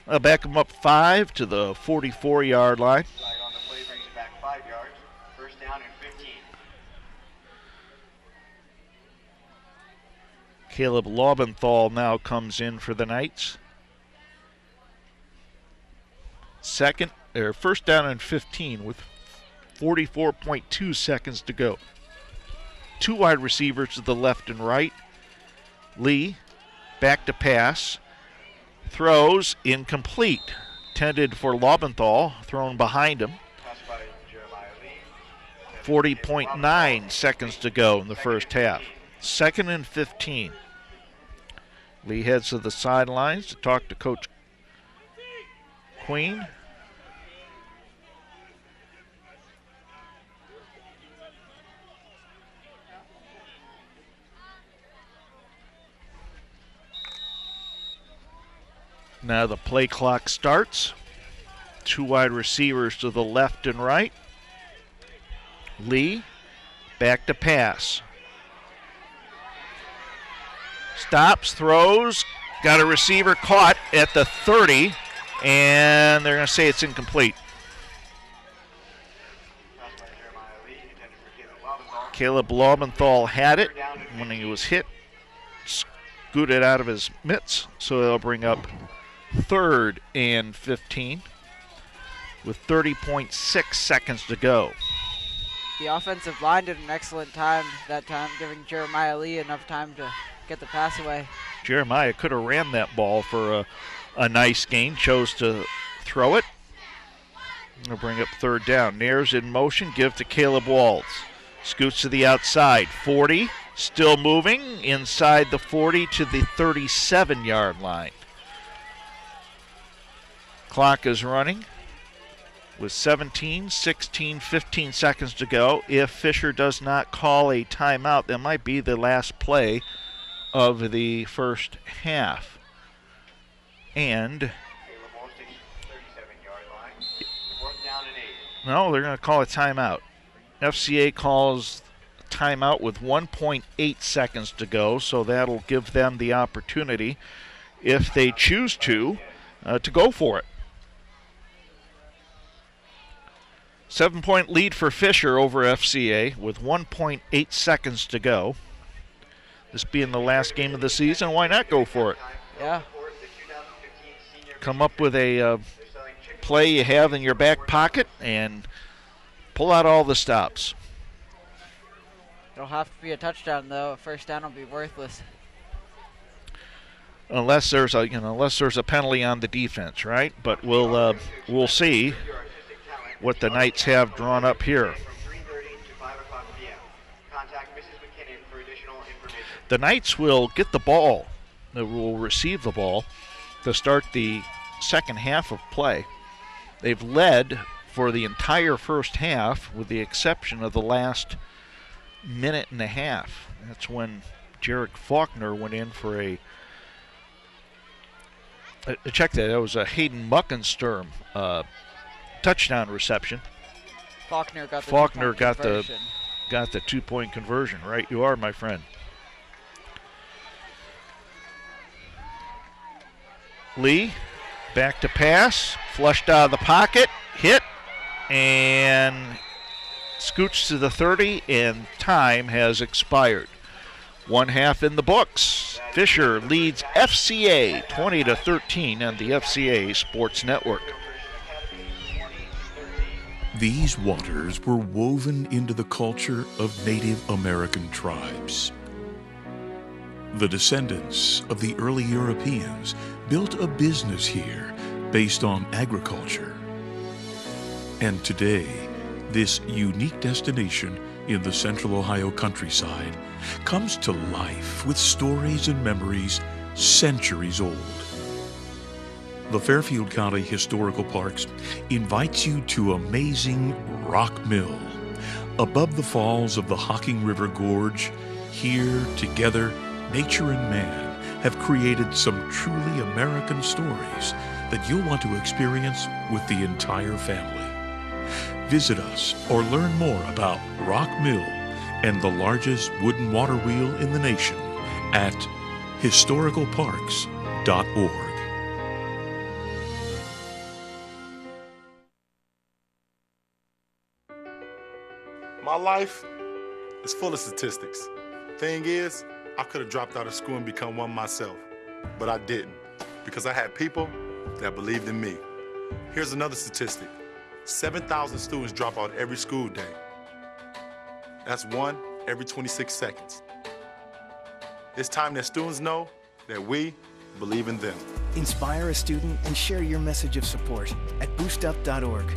I'll back them up 5 to the 44-yard line. Flag on the play brings it back 5 yards. First down and 15. Caleb Laubenthal now comes in for the Knights. First down and 15 with 44.2 seconds to go. Two wide receivers to the left and right. Lee back to pass. Throws incomplete. Intended for Laubenthal, thrown behind him. 40.9 seconds to go in the first half. 2nd and 15. Lee heads to the sidelines to talk to Coach Queen. Now the play clock starts. Two wide receivers to the left and right. Lee back to pass. Stops, throws, got a receiver caught at the 30, and they're going to say it's incomplete. Caleb Laubenthal had it when he was hit, scooted out of his mitts, so they'll bring up 3rd and 15 with 30.6 seconds to go. The offensive line did an excellent time that time, giving Jeremiah Lee enough time to get the pass away. Jeremiah could have ran that ball for a nice gain, chose to throw it. They'll bring up 3rd down. Nair's in motion, give to Caleb Waltz. Scoots to the outside, 40, still moving, inside the 40 to the 37-yard line. Clock is running with 17, 16, 15 seconds to go. If Fisher does not call a timeout, that might be the last play of the first half. And no, they're going to call a timeout. FCA calls timeout with 1.8 seconds to go, so that'll give them the opportunity, if they choose to go for it. 7-point lead for Fisher over FCA with 1.8 seconds to go. This being the last game of the season, why not go for it? Yeah. Come up with a play you have in your back pocket and pull out all the stops. It'll have to be a touchdown, though. A first down will be worthless. Unless there's a penalty on the defense, right? But we'll see what the Knights have drawn up here. The Knights will get the ball. They will receive the ball to start the second half of play. They've led for the entire first half, with the exception of the last minute and a half. That's when Jarek Faulkner went in for check that. That was a Hayden Muckensturm touchdown reception. Faulkner got the 2-point conversion. Right, you are, my friend. Lee, back to pass, flushed out of the pocket, hit, and scoots to the 30, and time has expired. 1 half in the books. Fisher leads FCA 20-13 on the FCA Sports Network. These waters were woven into the culture of Native American tribes. The descendants of the early Europeans built a business here based on agriculture. And today, this unique destination in the central Ohio countryside comes to life with stories and memories centuries old. The Fairfield County Historical Parks invites you to amazing Rock Mill. Above the falls of the Hocking River Gorge, here together, nature and man have created some truly American stories that you'll want to experience with the entire family. Visit us or learn more about Rock Mill and the largest wooden water wheel in the nation at historicalparks.org. My life is full of statistics. Thing is, I could have dropped out of school and become one myself, but I didn't, because I had people that believed in me. Here's another statistic. 7,000 students drop out every school day. That's 1 every 26 seconds. It's time that students know that we believe in them. Inspire a student and share your message of support at boostup.org.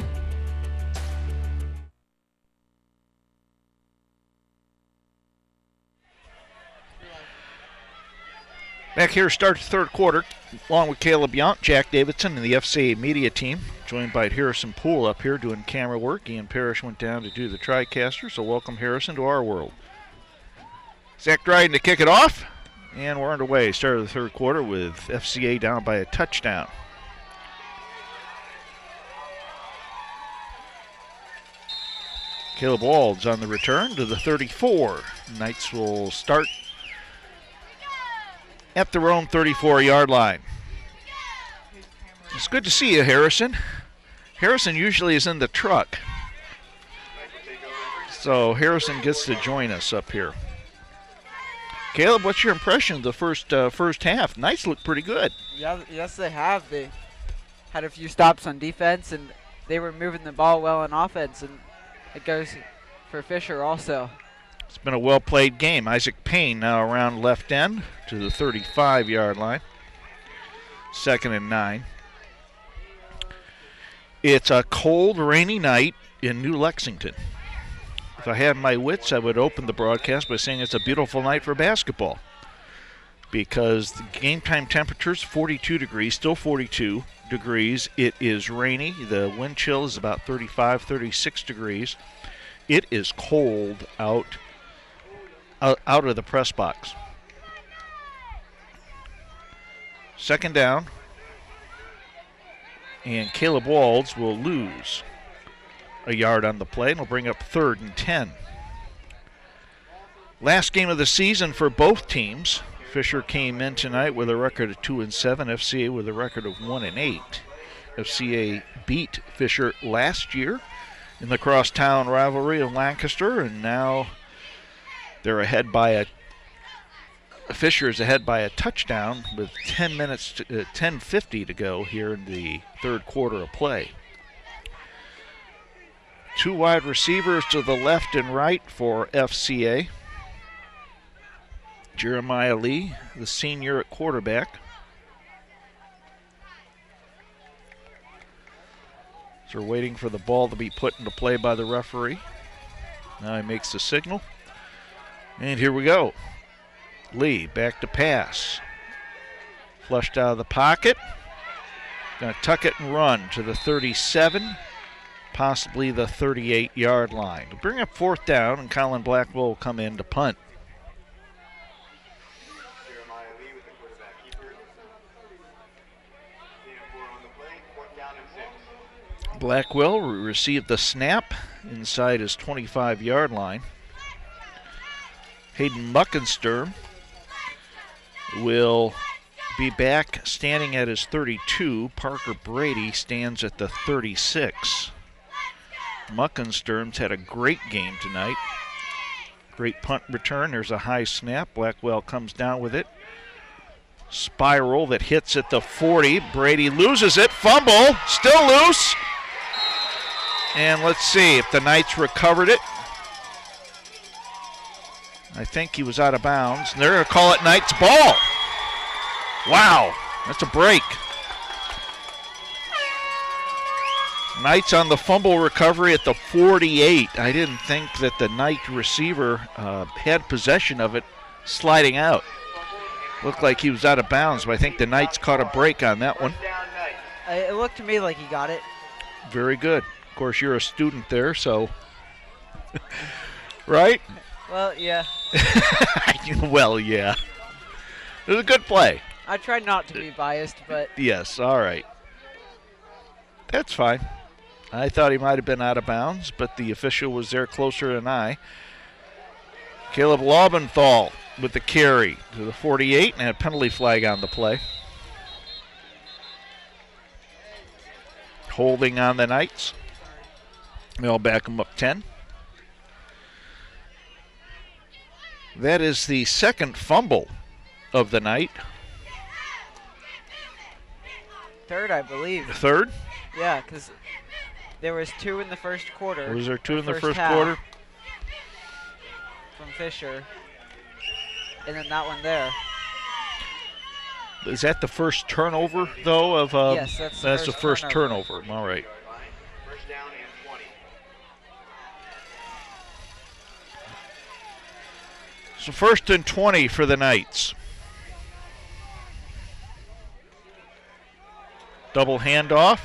Back here, starts the third quarter, along with Caleb Yount, Jack Davidson, and the FCA media team, joined by Harrison Poole up here doing camera work. Ian Parrish went down to do the TriCaster, so welcome, Harrison, to our world. Zach Dryden to kick it off, and we're underway. Start of the third quarter with FCA down by a touchdown. Caleb Walds on the return to the 34. Knights will start at their own 34-yard line. It's good to see you, Harrison. Harrison usually is in the truck, so Harrison gets to join us up here. Caleb, what's your impression of the first half? Knights look pretty good. Yeah, yes, they have. They had a few stops on defense, and they were moving the ball well on offense, and it goes for Fisher also. It's been a well-played game. Isaac Payne now around left end to the 35-yard line. 2nd and 9. It's a cold, rainy night in New Lexington. If I had my wits, I would open the broadcast by saying it's a beautiful night for basketball, because the game time temperature is 42 degrees, still 42 degrees. It is rainy. The wind chill is about 35, 36 degrees. It is cold out of the press box. 2nd down, and Caleb Walds will lose a yard on the play, and will bring up 3rd and 10. Last game of the season for both teams. Fisher came in tonight with a record of 2-7. FCA with a record of 1-8. FCA beat Fisher last year in the crosstown rivalry of Lancaster, and now they're ahead by Fisher is ahead by a touchdown with 10:50 to go here in the 3rd quarter of play. 2 wide receivers to the left and right for FCA. Jeremiah Lee, the senior at quarterback. So we're waiting for the ball to be put into play by the referee. Now he makes the signal. And here we go. Lee back to pass. Flushed out of the pocket. Going to tuck it and run to the 37, possibly the 38-yard line. To bring up 4th down, and Colin Blackwell will come in to punt. Blackwell received the snap inside his 25-yard line. Hayden Muckensturm will be back standing at his 32. Parker Brady stands at the 36. Muckensturm's had a great game tonight. Great punt return. There's a high snap. Blackwell comes down with it. Spiral that hits at the 40. Brady loses it. Fumble. Still loose. And let's see if the Knights recovered it. I think he was out of bounds. And they're going to call it Knights ball. Wow, that's a break. Knights on the fumble recovery at the 48. I didn't think that the Knight receiver had possession of it sliding out. Looked like he was out of bounds, but I think the Knights caught a break on that one. It looked to me like he got it. Very good. Of course, you're a student there, so. Right? Well, yeah. Well, yeah. It was a good play. I tried not to be biased, but. Yes, all right. That's fine. I thought he might have been out of bounds, but the official was there closer than I. Caleb Laubenthal with the carry to the 48 and a penalty flag on the play. Holding on the Knights. They'll back them up 10. That is the 2nd fumble of the night. 3rd, I believe. 3rd? Yeah, because there was 2 in the 1st quarter. Was there 2 in the first quarter? From Fisher. And then that one there. Is that the first turnover, though? Of yes, that's the first turnover. All right. First down and 20. So 1st and 20 for the Knights. Double handoff.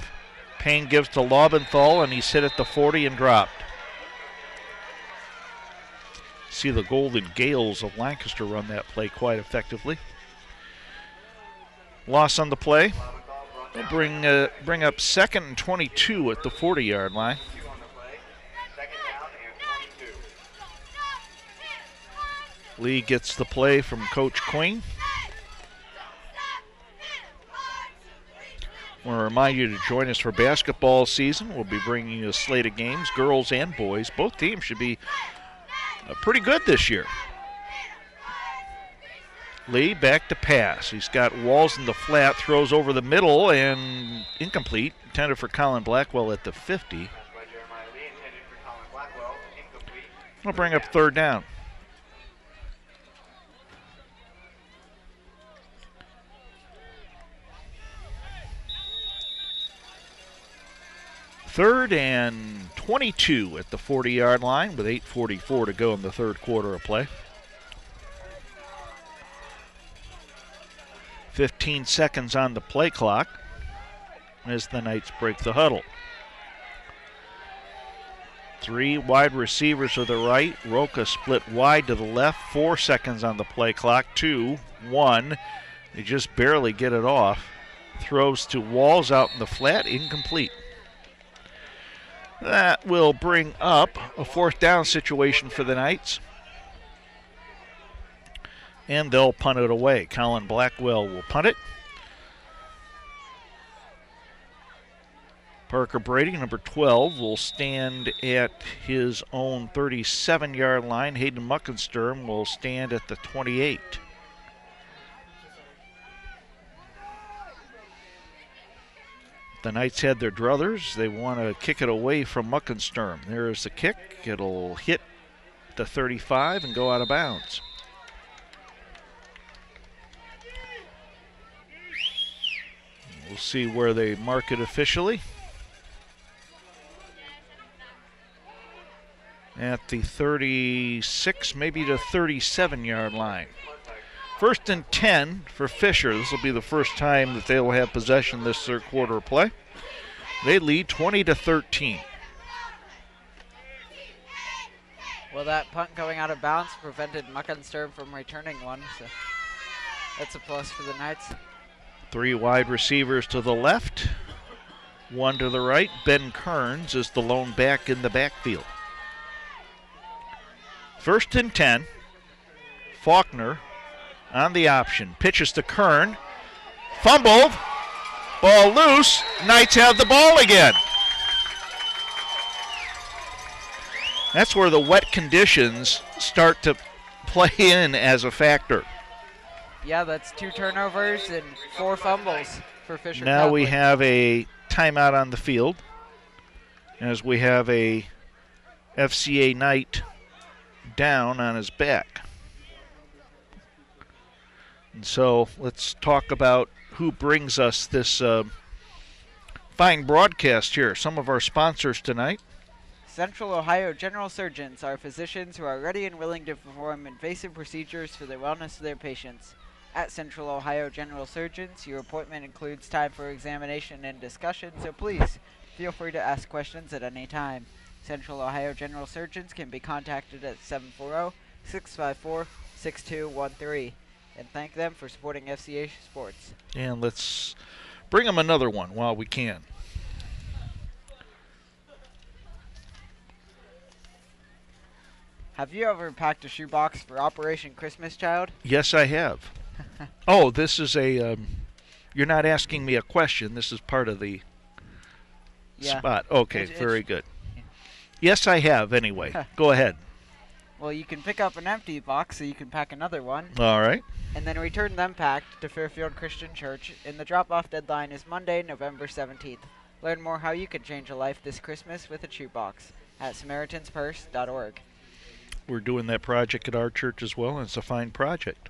Payne gives to Laubenthal, and he's hit at the 40 and dropped. See the Golden Gales of Lancaster run that play quite effectively. Loss on the play. They'll bring up 2nd and 22 at the 40-yard line. Lee gets the play from Coach Queen. I want to remind you to join us for basketball season. We'll be bringing you a slate of games, girls and boys. Both teams should be pretty good this year. Lee back to pass. He's got Walls in the flat, throws over the middle, and incomplete. Intended for Colin Blackwell at the 50. We'll bring up third down. Third and 22 at the 40-yard line with 8:44 to go in the third quarter of play. 15 seconds on the play clock as the Knights break the huddle. 3 wide receivers to the right. Roca split wide to the left. 4 seconds on the play clock. 2, 1. They just barely get it off. Throws to Walls out in the flat. Incomplete. That will bring up a fourth down situation for the Knights. And they'll punt it away. Colin Blackwell will punt it. Parker Brady, number 12, will stand at his own 37-yard line. Hayden Muckensturm will stand at the 28. The Knights had their druthers. They want to kick it away from Muckensturm. There's the kick. It'll hit the 35 and go out of bounds. We'll see where they mark it officially. At the 36, maybe the 37-yard line. First and 10 for Fisher. This will be the first time that they will have possession this third quarter of play. They lead 20-13. Well, that punt going out of bounds prevented Muckensturm from returning one, so that's a plus for the Knights. 3 wide receivers to the left, 1 to the right. Ben Kearns is the lone back in the backfield. First and 10. Faulkner on the option. Pitches to Kern. Fumbled. Ball loose. Knights have the ball again. That's where the wet conditions start to play in as a factor. Yeah, that's 2 turnovers and 4 fumbles for Fisher Now Catholic. we have a timeout on the field as we have a FCA Knight down on his back. And so let's talk about who brings us this fine broadcast here. Some of our sponsors tonight. Central Ohio General Surgeons are physicians who are ready and willing to perform invasive procedures for the wellness of their patients. At Central Ohio General Surgeons, your appointment includes time for examination and discussion, so please feel free to ask questions at any time. Central Ohio General Surgeons can be contacted at 740-654-6213. And thank them for supporting FCA Sports. And let's bring them another one while we can. Have you ever packed a shoebox for Operation Christmas Child? Yes, I have. Oh, this is a, you're not asking me a question. This is part of the spot. Okay, very good. Yeah. Yes, I have anyway. Go ahead. Well, you can pick up an empty box so you can pack another one. All right. And then return them packed to Fairfield Christian Church. And the drop-off deadline is Monday, November 17th. Learn more how you can change a life this Christmas with a shoebox at SamaritansPurse.org. We're doing that project at our church as well, and it's a fine project.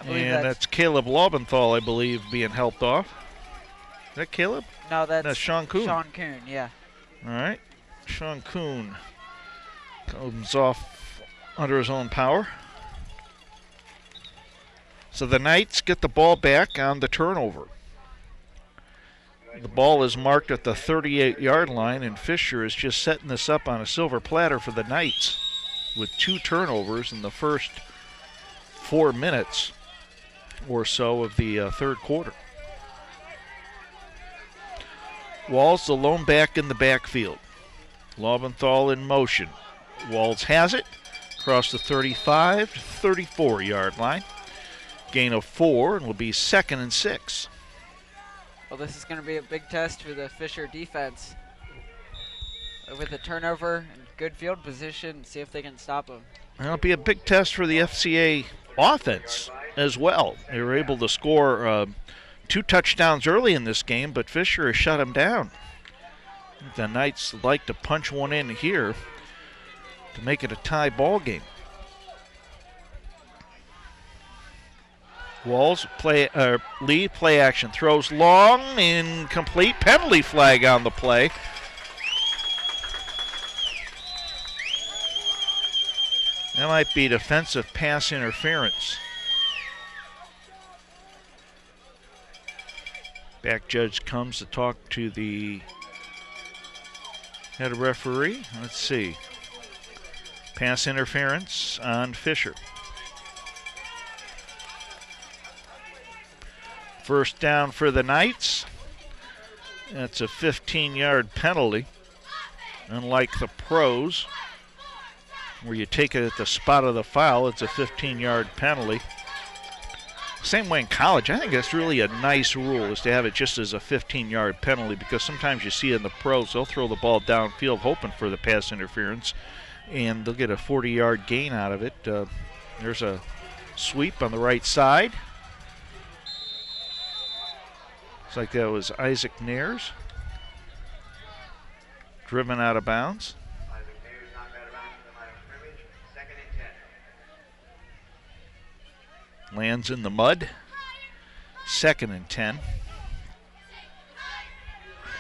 And that's Caleb Lobenthal, I believe, being helped off. Is that Caleb? No, that's Sean Kuhn. Sean Kuhn, yeah. All right. Sean Kuhn comes off under his own power. So the Knights get the ball back on the turnover. The ball is marked at the 38-yard line, and Fisher is just setting this up on a silver platter for the Knights with 2 turnovers in the first 4 minutes or so of the third quarter. Walls, the lone back in the backfield. Lobenthal in motion. Walls has it. across the 35 to 34-yard line. Gain of 4, and will be 2nd and 6. Well, this is going to be a big test for the Fisher defense. With a turnover and good field position, see if they can stop them. It'll be a big test for the FCA offense as well. They were able to score 2 touchdowns early in this game, but Fisher has shut them down. The Knights like to punch one in here to make it a tie ball game. Walls lead play action, throws long, incomplete, penalty flag on the play. That might be defensive pass interference. Back judge comes to talk to the head referee. Let's see. Pass interference on Fisher. First down for the Knights. That's a 15-yard penalty. Unlike the pros, where you take it at the spot of the foul, it's a 15-yard penalty. Same way in college. I think that's really a nice rule, is to have it just as a 15-yard penalty, because sometimes you see in the pros, they'll throw the ball downfield hoping for the pass interference, and they'll get a 40-yard gain out of it. There's a sweep on the right side. Looks like that was Isaac Nares. Driven out of bounds. Lands in the mud. 2nd and 10.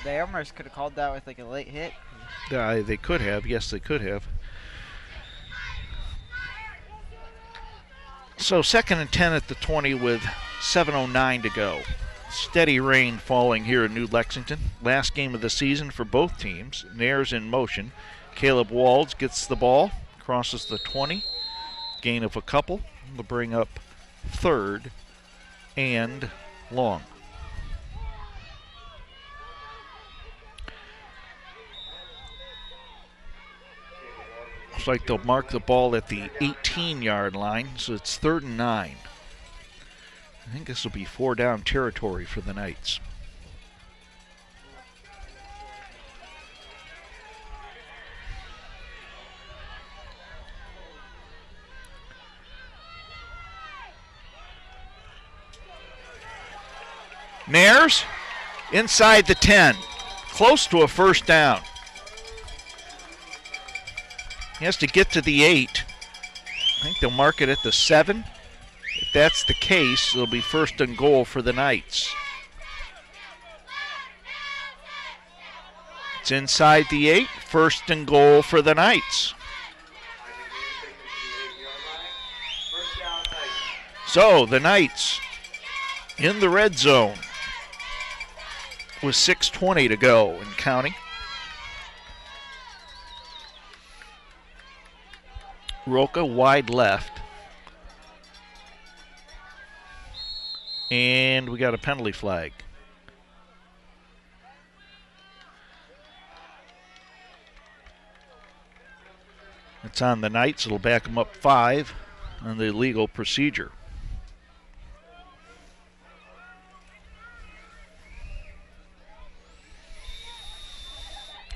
They almost could have called that with like a late hit. They could have. Yes, they could have. So 2nd and 10 at the 20 with 7:09 to go. Steady rain falling here in New Lexington. Last game of the season for both teams. Nares in motion. Caleb Walds gets the ball, crosses the 20. Gain of a couple. They'll bring up 3rd and long. Looks like they'll mark the ball at the 18-yard line, so it's 3rd and 9. I think this will be 4-down territory for the Knights. Nares inside the 10, close to a 1st down. He has to get to the 8. I think they'll mark it at the 7. If that's the case, it'll be 1st and goal for the Knights. It's inside the 8, 1st and goal for the Knights. So the Knights in the red zone with 6:20 to go and counting. Roca wide left. And we got a penalty flag. It's on the Knights. It'll back them up 5 on the legal procedure.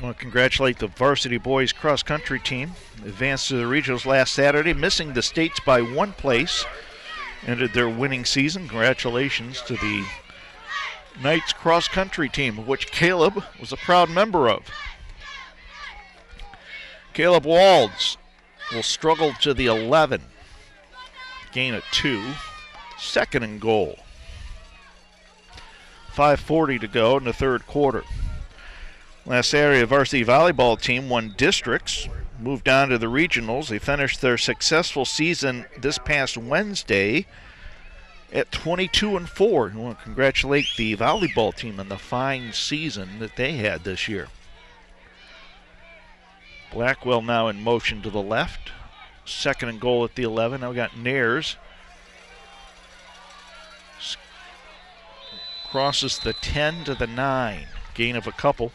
I want to congratulate the varsity boys cross country team. Advanced to the regionals last Saturday, missing the states by 1 place. Ended their winning season. Congratulations to the Knights cross country team, of which Caleb was a proud member of. Caleb Walds will struggle to the 11. Gain of 2. 2nd and goal. 5:40 to go in the 3rd quarter. Last Saturday, the varsity volleyball team won districts, moved on to the regionals. They finished their successful season this past Wednesday at 22-4. I want to congratulate the volleyball team on the fine season that they had this year. Blackwell now in motion to the left. 2nd and goal at the 11. Now we got Nares. Crosses the 10 to the 9. Gain of a couple.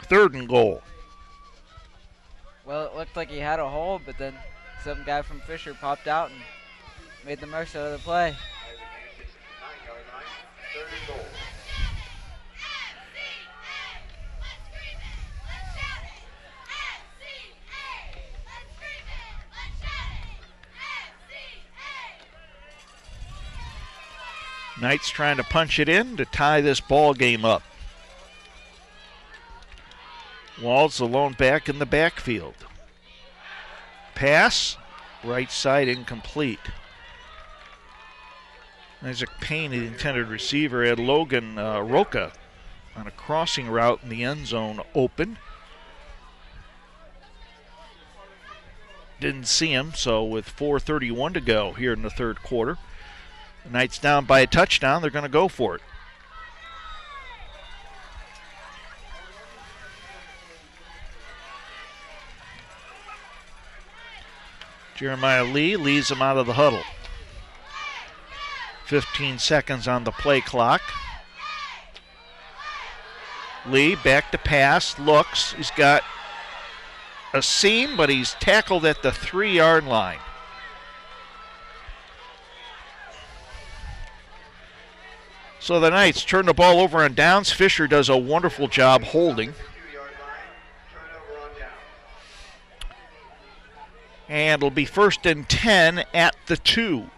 3rd and goal. Well, it looked like he had a hole, but then some guy from Fisher popped out and made the most out of the play. Knights trying to punch it in to tie this ball game up. Walls alone back in the backfield. Pass, right side incomplete. Isaac Payne, the intended receiver, had Logan Roca on a crossing route in the end zone open. Didn't see him, so with 4:31 to go here in the third quarter, the Knights down by a touchdown. They're going to go for it. Jeremiah Lee leads them out of the huddle. 15 seconds on the play clock. Lee back to pass, looks. He's got a seam, but he's tackled at the 3-yard line. So the Knights turn the ball over on downs. Fisher does a wonderful job holding. And it'll be 1st and 10 at the 2.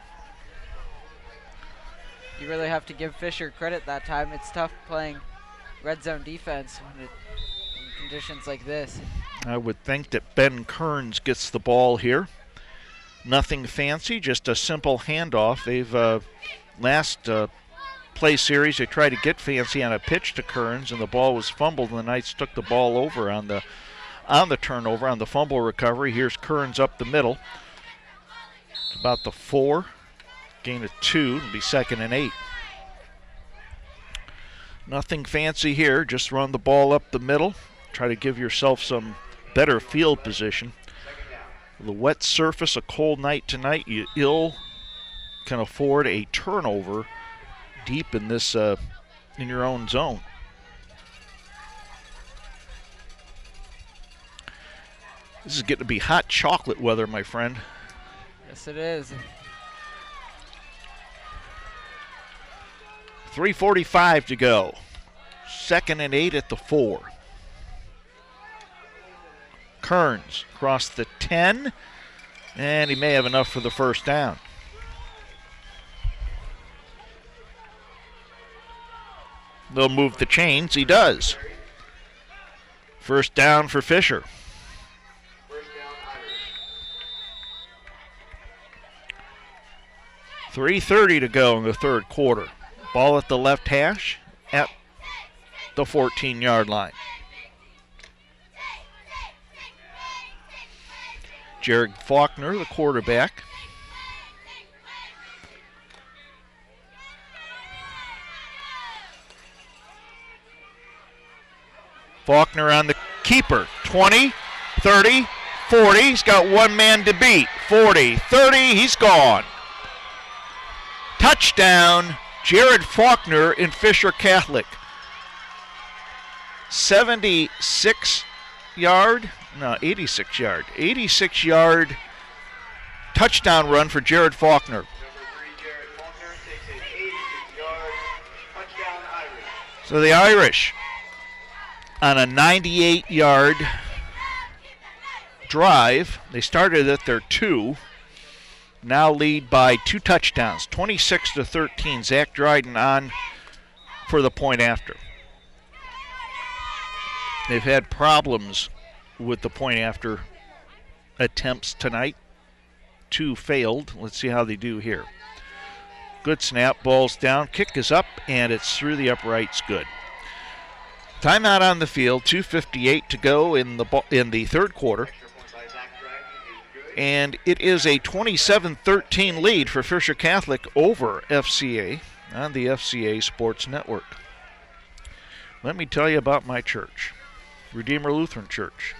You really have to give Fisher credit that time. It's tough playing red zone defense in conditions like this. I would think that Ben Kearns gets the ball here. Nothing fancy, just a simple handoff. They've last play series, they tried to get fancy on a pitch to Kearns, and the ball was fumbled, and the Knights took the ball over on the turnover, on the fumble recovery. Here's Kearns up the middle. It's about the 4. Gain of 2. It'll be 2nd and 8. Nothing fancy here. Just run the ball up the middle. Try to give yourself some better field position. The wet surface, a cold night tonight, you ill can afford a turnover deep in this in your own zone. This is getting to be hot chocolate weather, my friend. Yes, it is. 3:45 to go. 2nd and 8 at the 4. Kearns across the 10, and he may have enough for the first down. They'll move the chains. He does. First down for Fisher. 3:30 to go in the third quarter. Ball at the left hash at the 14-yard line. Jared Faulkner, the quarterback. Faulkner on the keeper. 20, 30, 40. He's got one man to beat. 40, 30, he's gone. Touchdown, Jared Faulkner in Fisher Catholic. 86-yard touchdown run for Jared Faulkner. So the Irish on a 98-yard drive. They started at their 2. Now lead by 2 touchdowns, 26-13. Zach Dryden on for the point after. They've had problems with the point after attempts tonight. 2 failed. Let's see how they do here. Good snap, ball's down, kick is up, and it's through the uprights. Good. Timeout on the field, 2:58 to go in the third quarter. And it is a 27-13 lead for Fisher Catholic over FCA on the FCA Sports Network. Let me tell you about my church, Redeemer Lutheran Church,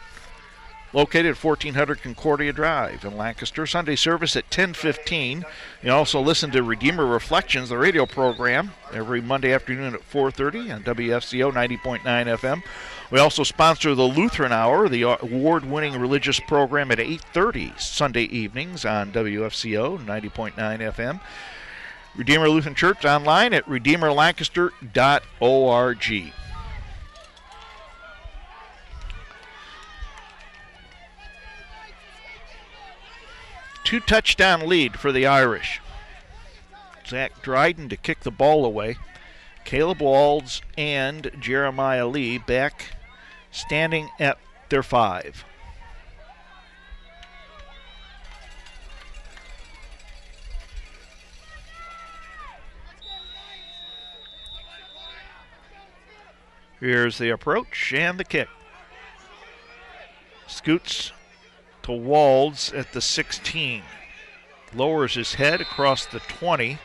located at 1400 Concordia Drive in Lancaster. Sunday service at 10:15. You also listen to Redeemer Reflections, the radio program, every Monday afternoon at 4:30 on WFCO 90.9 FM. We also sponsor the Lutheran Hour, the award-winning religious program at 8:30 Sunday evenings on WFCO 90.9 FM. Redeemer Lutheran Church online at redeemerlancaster.org. Two-touchdown lead for the Irish. Zach Dryden to kick the ball away. Caleb Walls and Jeremiah Lee back standing at their 5. Here's the approach and the kick. Scoots to Walls at the 16. Lowers his head across the 20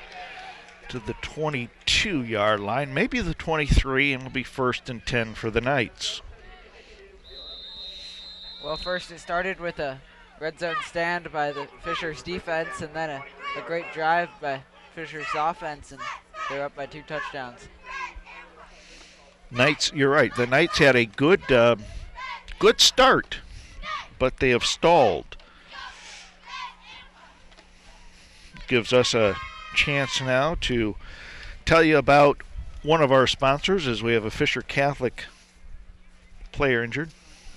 to the 22-yard line, maybe the 23, and will be 1st and 10 for the Knights. Well, first it started with a red zone stand by the Fishers defense, and then a great drive by Fishers offense, and they're up by 2 touchdowns. Knights, you're right. The Knights had a good start, but they have stalled. Gives us a chance now to tell you about one of our sponsors, as we have a Fisher Catholic player injured.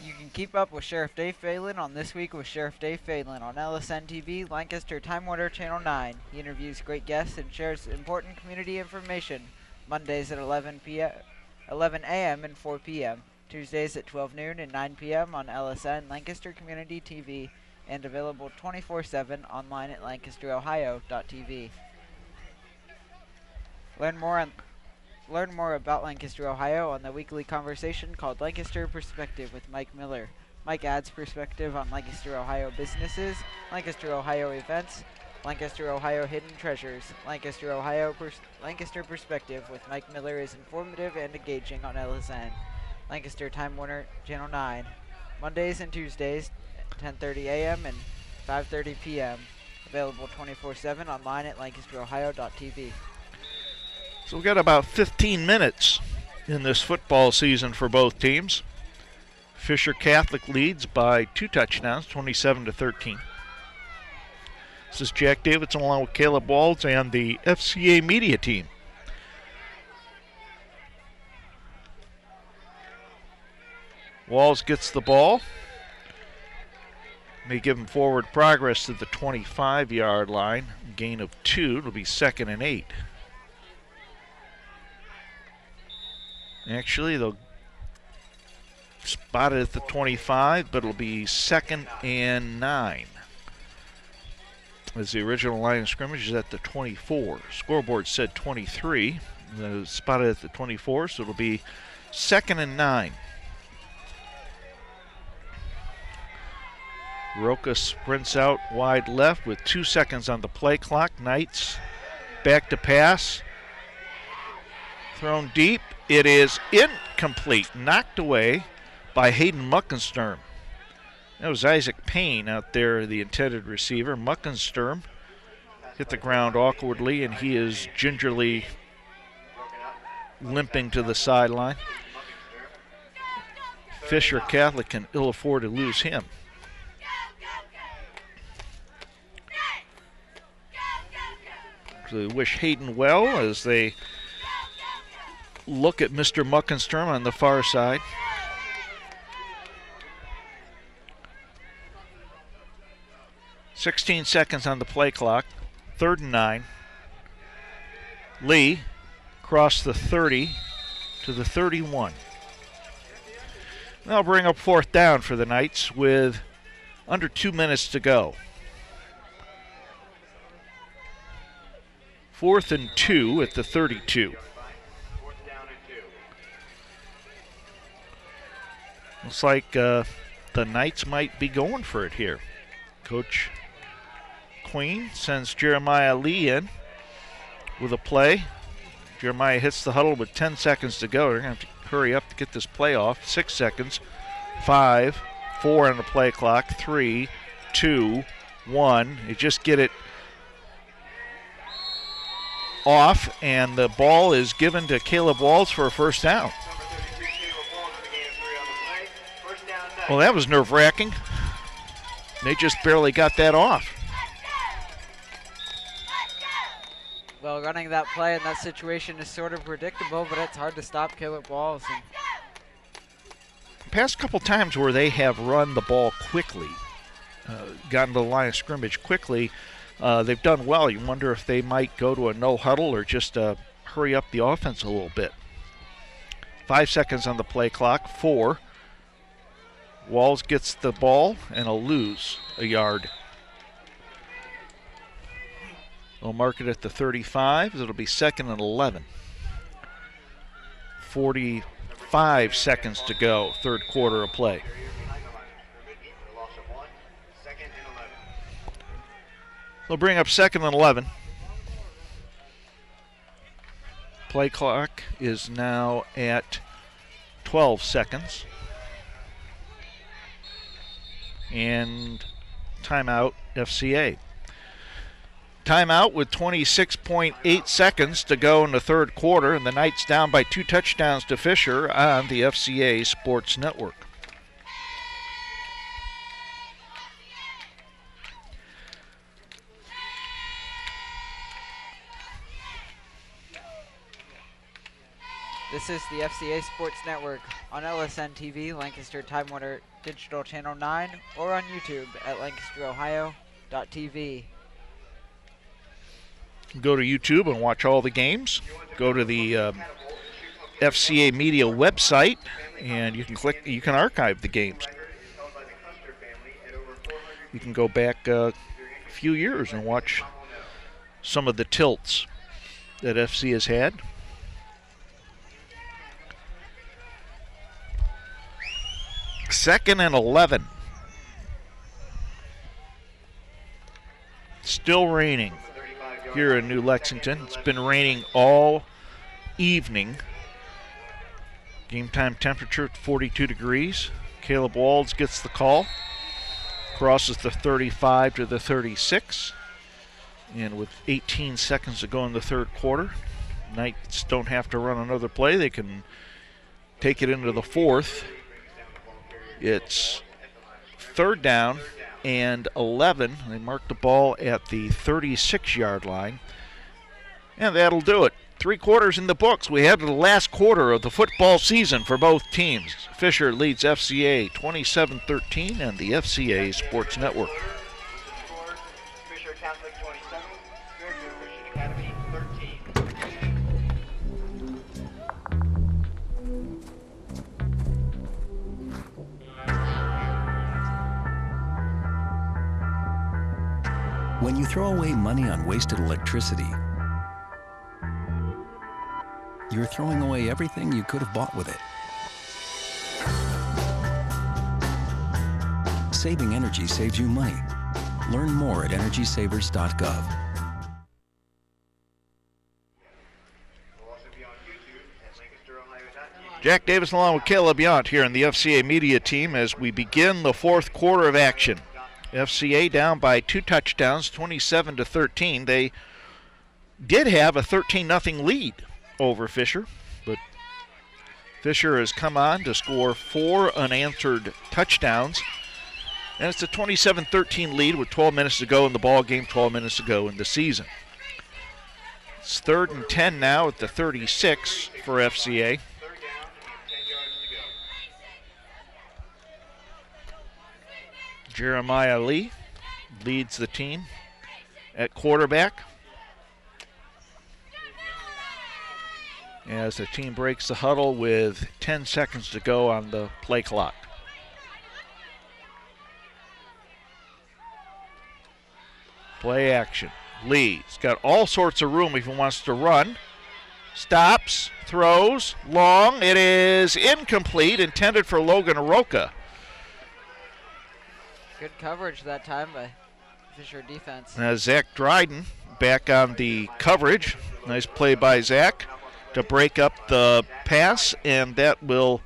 You can keep up with Sheriff Dave Phelan on This Week with Sheriff Dave Phelan on LSN TV, Lancaster Time Warner Channel 9. He interviews great guests and shares important community information. Mondays at 11 a.m. and 4 p.m. Tuesdays at 12 noon and 9 p.m. on LSN Lancaster Community TV, and available 24/7 online at lancasterohio.tv. Learn more about Lancaster, Ohio on the weekly conversation called Lancaster Perspective with Mike Miller. Mike adds perspective on Lancaster, Ohio businesses, Lancaster, Ohio events, Lancaster, Ohio hidden treasures. Lancaster Perspective with Mike Miller is informative and engaging on LSN. Lancaster Time Warner Channel 9. Mondays and Tuesdays, 10:30 a.m. and 5:30 p.m. Available 24/7 online at lancasterohio.tv. So we've got about 15 minutes in this football season for both teams. Fisher Catholic leads by 2 touchdowns, 27-13. This is Jack Davidson along with Caleb Walls and the FCA media team. Walls gets the ball. May give him forward progress to the 25-yard line. Gain of 2. It'll be 2nd and 8. Actually, they'll spot it at the 25, but it'll be 2nd and 9. As the original line of scrimmage is at the 24. Scoreboard said 23. They'll spot it at the 24, so it'll be 2nd and 9. Roca sprints out wide left with 2 seconds on the play clock. Knights back to pass. Thrown deep. It is incomplete. Knocked away by Hayden Muckensturm. That was Isaac Payne out there, the intended receiver. Muckensturm hit the ground awkwardly, and he is gingerly limping to the sideline. Fisher Catholic can ill afford to lose him. So we wish Hayden well as they look at Mr. Muckensturm on the far side. "16 seconds on the play clock. 3rd and 9. Lee crossed the 30 to the 31. That'll bring up 4th down for the Knights with under 2 minutes to go. 4th and 2 at the 32. Looks like the Knights might be going for it here. Coach Queen sends Jeremiah Lee in with a play. Jeremiah hits the huddle with 10 seconds to go. They're going to have to hurry up to get this play off. 6 seconds. 5, 4 on the play clock. 3, 2, 1. You just get it off, and the ball is given to Caleb Walls for a 1st down. Well, that was nerve-wracking. They just barely got that off. Well, running that play in that situation is sort of predictable, but it's hard to stop Caleb Walls. And past couple times where they have run the ball quickly, gotten to the line of scrimmage quickly, they've done well. You wonder if they might go to a no huddle or just hurry up the offense a little bit. 5 seconds on the play clock, 4. Walls gets the ball and a lose a yard. They'll mark it at the 35. It'll be 2nd and 11. 45 seconds to go, third quarter of play. They'll bring up 2nd and 11. Play clock is now at 12 seconds. And timeout, FCA. Timeout with 26.8 seconds to go in the third quarter, and the Knights down by 2 touchdowns to Fisher on the FCA Sports Network. this is the FCA Sports Network on LSN TV, Lancaster Time Warner Digital Channel 9, or on YouTube at lancasterohio.tv. Go to YouTube and watch all the games. Go to the FCA Media website, and you can archive the games. You can go back a few years and watch some of the tilts that FC has had. Second and 11. Still raining here in New Lexington. It's been raining all evening. Game time temperature 42 degrees. Caleb Walls gets the call. Crosses the 35 to the 36. And with 18 seconds to go in the third quarter, Knights don't have to run another play. They can take it into the fourth. It's third down and 11. They mark the ball at the 36-yard line. And that'll do it. 3 quarters in the books. We head to the last quarter of the football season for both teams. Fisher leads FCA 27-13 and the FCA Sports Network. Fisher Catholic 27, Fairview Christian Academy 13. When you throw away money on wasted electricity, you're throwing away everything you could have bought with it. Saving energy saves you money. Learn more at energysavers.gov. Jack Davis along with Caleb Yount here in the FCA media team as we begin the fourth quarter of action. FCA down by 2 touchdowns, 27-13. They did have a 13-0 lead over Fisher, but Fisher has come on to score 4 unanswered touchdowns. And it's a 27-13 lead with 12 minutes to go in the ball game, 12 minutes to go in the season. It's 3rd and 10 now at the 36 for FCA. Jeremiah Lee leads the team at quarterback as the team breaks the huddle with 10 seconds to go on the play clock. Play action. Lee's got all sorts of room if he wants to run. Stops, throws, long. It is incomplete, intended for Logan Aroka. Good coverage that time by Fisher defense. Zach Dryden back on the coverage. Nice play by Zach to break up the pass, and that will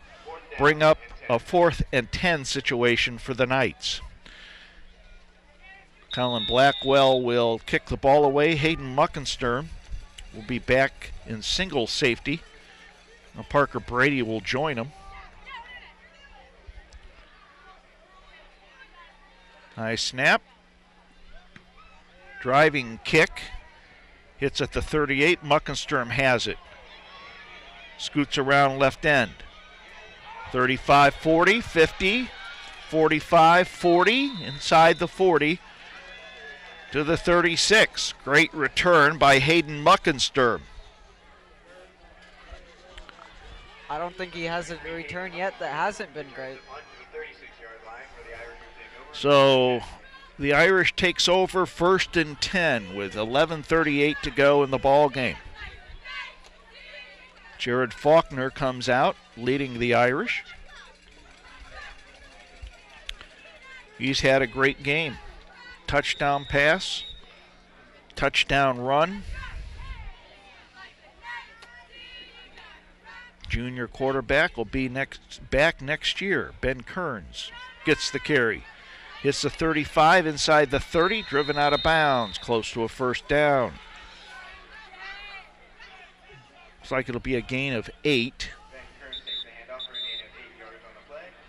bring up a 4th and 10 situation for the Knights. Colin Blackwell will kick the ball away. Hayden Muckenstern will be back in single safety. Now Parker Brady will join him. High snap. Driving kick. Hits at the 38. Muckensturm has it. Scoots around left end. 35-40, 50, 45-40, inside the 40 to the 36. Great return by Hayden Muckensturm. I don't think he has a return yet that hasn't been great. So the Irish takes over 1st and 10 with 11:38 to go in the ball game. Jared Faulkner comes out leading the Irish. He's had a great game. Touchdown pass, touchdown run. Junior quarterback will be back next year. Ben Kearns gets the carry. Hits the 35 inside the 30, driven out of bounds, close to a first down. Looks like it'll be a gain of 8.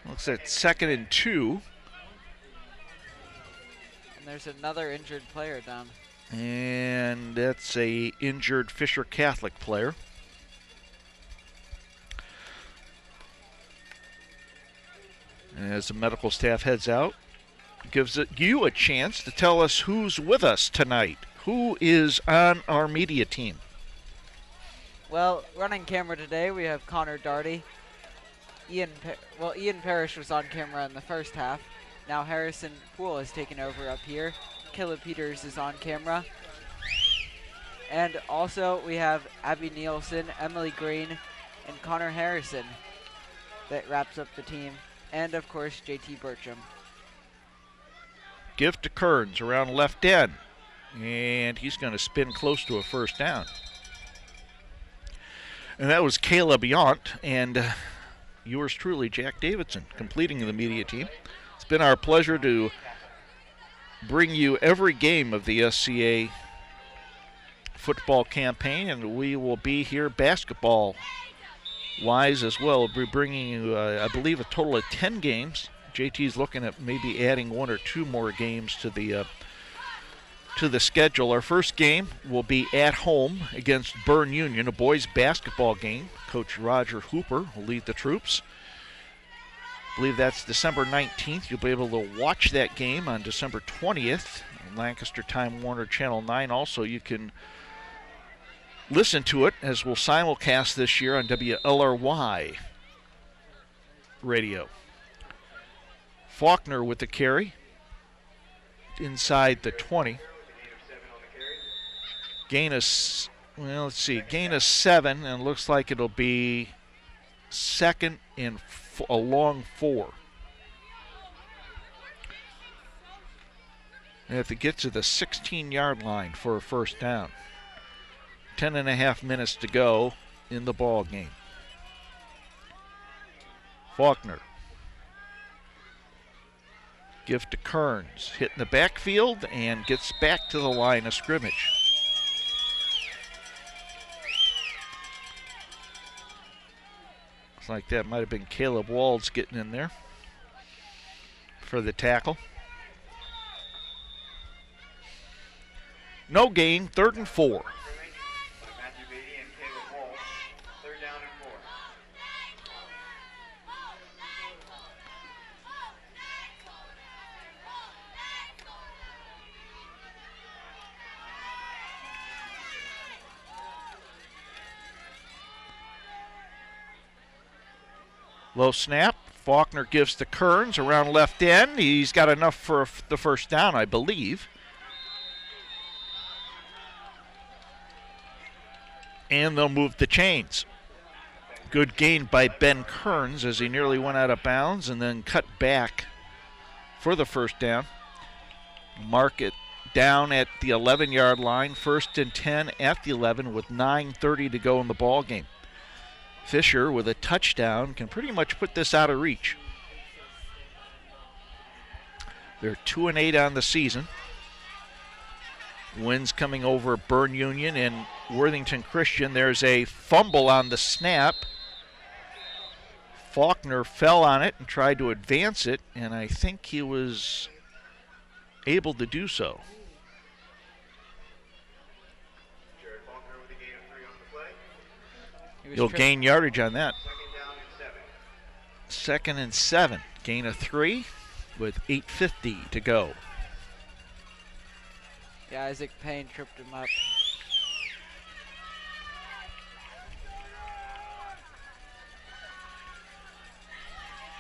Looks like 2nd and 2. And there's another injured player down. And that's a injured Fisher Catholic player. As the medical staff heads out, gives you a chance to tell us who's with us tonight. Who is on our media team? Well, running camera today, we have Connor Darty. Ian Parrish was on camera in the first half. Now Harrison Poole has taken over up here. Caleb Peters is on camera. And also we have Abby Nielsen, Emily Green, and Connor Harrison. That wraps up the team. And of course, JT Burcham. Give to Kearns around left end. And he's going to spin close to a first down. And that was Caleb Yount and yours truly, Jack Davidson, completing the media team. It's been our pleasure to bring you every game of the FCA football campaign, and we will be here basketball-wise as well. We'll be bringing you, I believe, a total of 10 games. JT's looking at maybe adding 1 or 2 more games to the schedule. Our first game will be at home against Bern Union, a boys basketball game. Coach Roger Hooper will lead the troops. I believe that's December 19th. You'll be able to watch that game on December 20th. Lancaster Time Warner Channel 9. Also, you can listen to it as we'll simulcast this year on WLRY radio. Faulkner with the carry inside the 20. Gain of 7, and looks like it'll be 2nd and a long 4. And if it gets to the 16-yard line for a first down. 10.5 minutes to go in the ball game. Faulkner. Give to Kearns. Hit in the backfield and gets back to the line of scrimmage. Looks like that might have been Caleb Walds getting in there for the tackle. No gain, 3rd and 4. Low snap. Faulkner gives to Kearns around left end. He's got enough for the first down, I believe. And they'll move the chains. Good gain by Ben Kearns as he nearly went out of bounds and then cut back for the first down. Mark it down at the 11-yard line. 1st and 10 at the 11 with 9:30 to go in the ball game. Fisher with a touchdown can pretty much put this out of reach. They're 2-8 on the season. Wins coming over Bern Union and Worthington Christian. There's a fumble on the snap. Faulkner fell on it and tried to advance it, and I think he was able to do so. He'll gain yardage on that. 2nd and 7. Gain of 3 with 8:50 to go. Yeah, Isaac Payne tripped him up.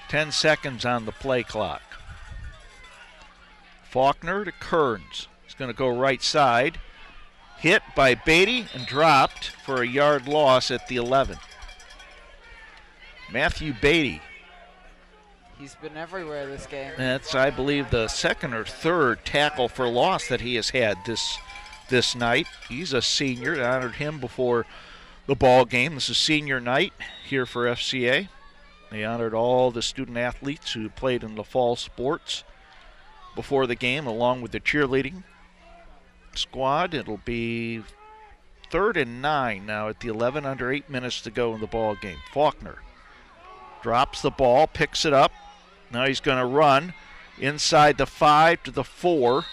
Ten seconds on the play clock. Faulkner to Kearns. He's going to go right side. Hit by Beatty and dropped for a yard loss at the 11. Matthew Beatty. He's been everywhere this game. That's, I believe, the second or third tackle for loss that he has had this night. He's a senior. I honored him before the ball game. This is senior night here for FCA. They honored all the student athletes who played in the fall sports before the game, along with the cheerleading squad. It'll be 3rd and 9 now at the 11, under 8 minutes to go in the ball game. Faulkner drops the ball, picks it up. Now he's going to run inside the 5 to the 4,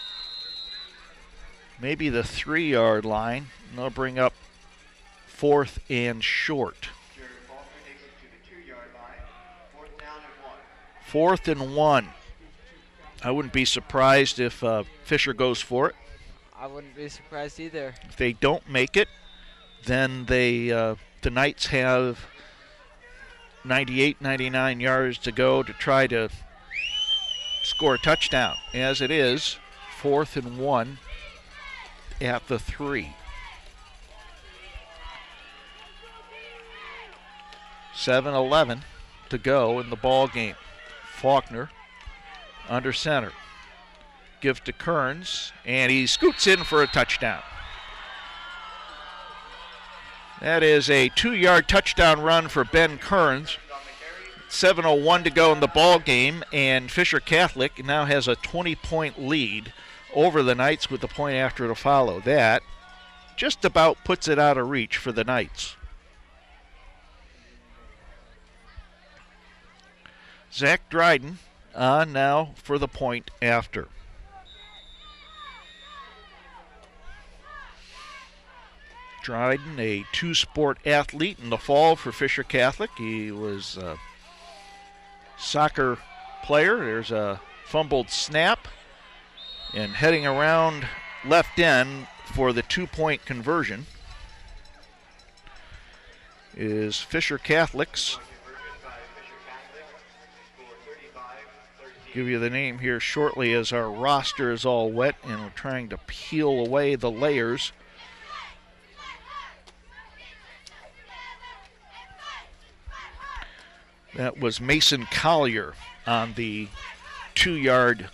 maybe the 3-yard line. And they'll bring up 4th and short. 4th and 1. I wouldn't be surprised if Fisher goes for it. I wouldn't be surprised either. If they don't make it, then the Knights have 98, 99 yards to go to try to score a touchdown. As it is, 4th and 1 at the 3. 7-11 to go in the ball game. Faulkner under center. Give to Kearns, and he scoots in for a touchdown. That is a 2-yard touchdown run for Ben Kearns. 7:01 to go in the ball game, and Fisher Catholic now has a 20-point lead over the Knights with the point after to follow. That just about puts it out of reach for the Knights. Zach Dryden on now for the point after. Dryden, a two-sport athlete in the fall for Fisher Catholic. He was a soccer player. There's a fumbled snap. And heading around left end for the 2-point conversion is Fisher Catholic's. Give you the name here shortly as our roster is all wet and we're trying to peel away the layers. That was Mason Collier on the 2-yard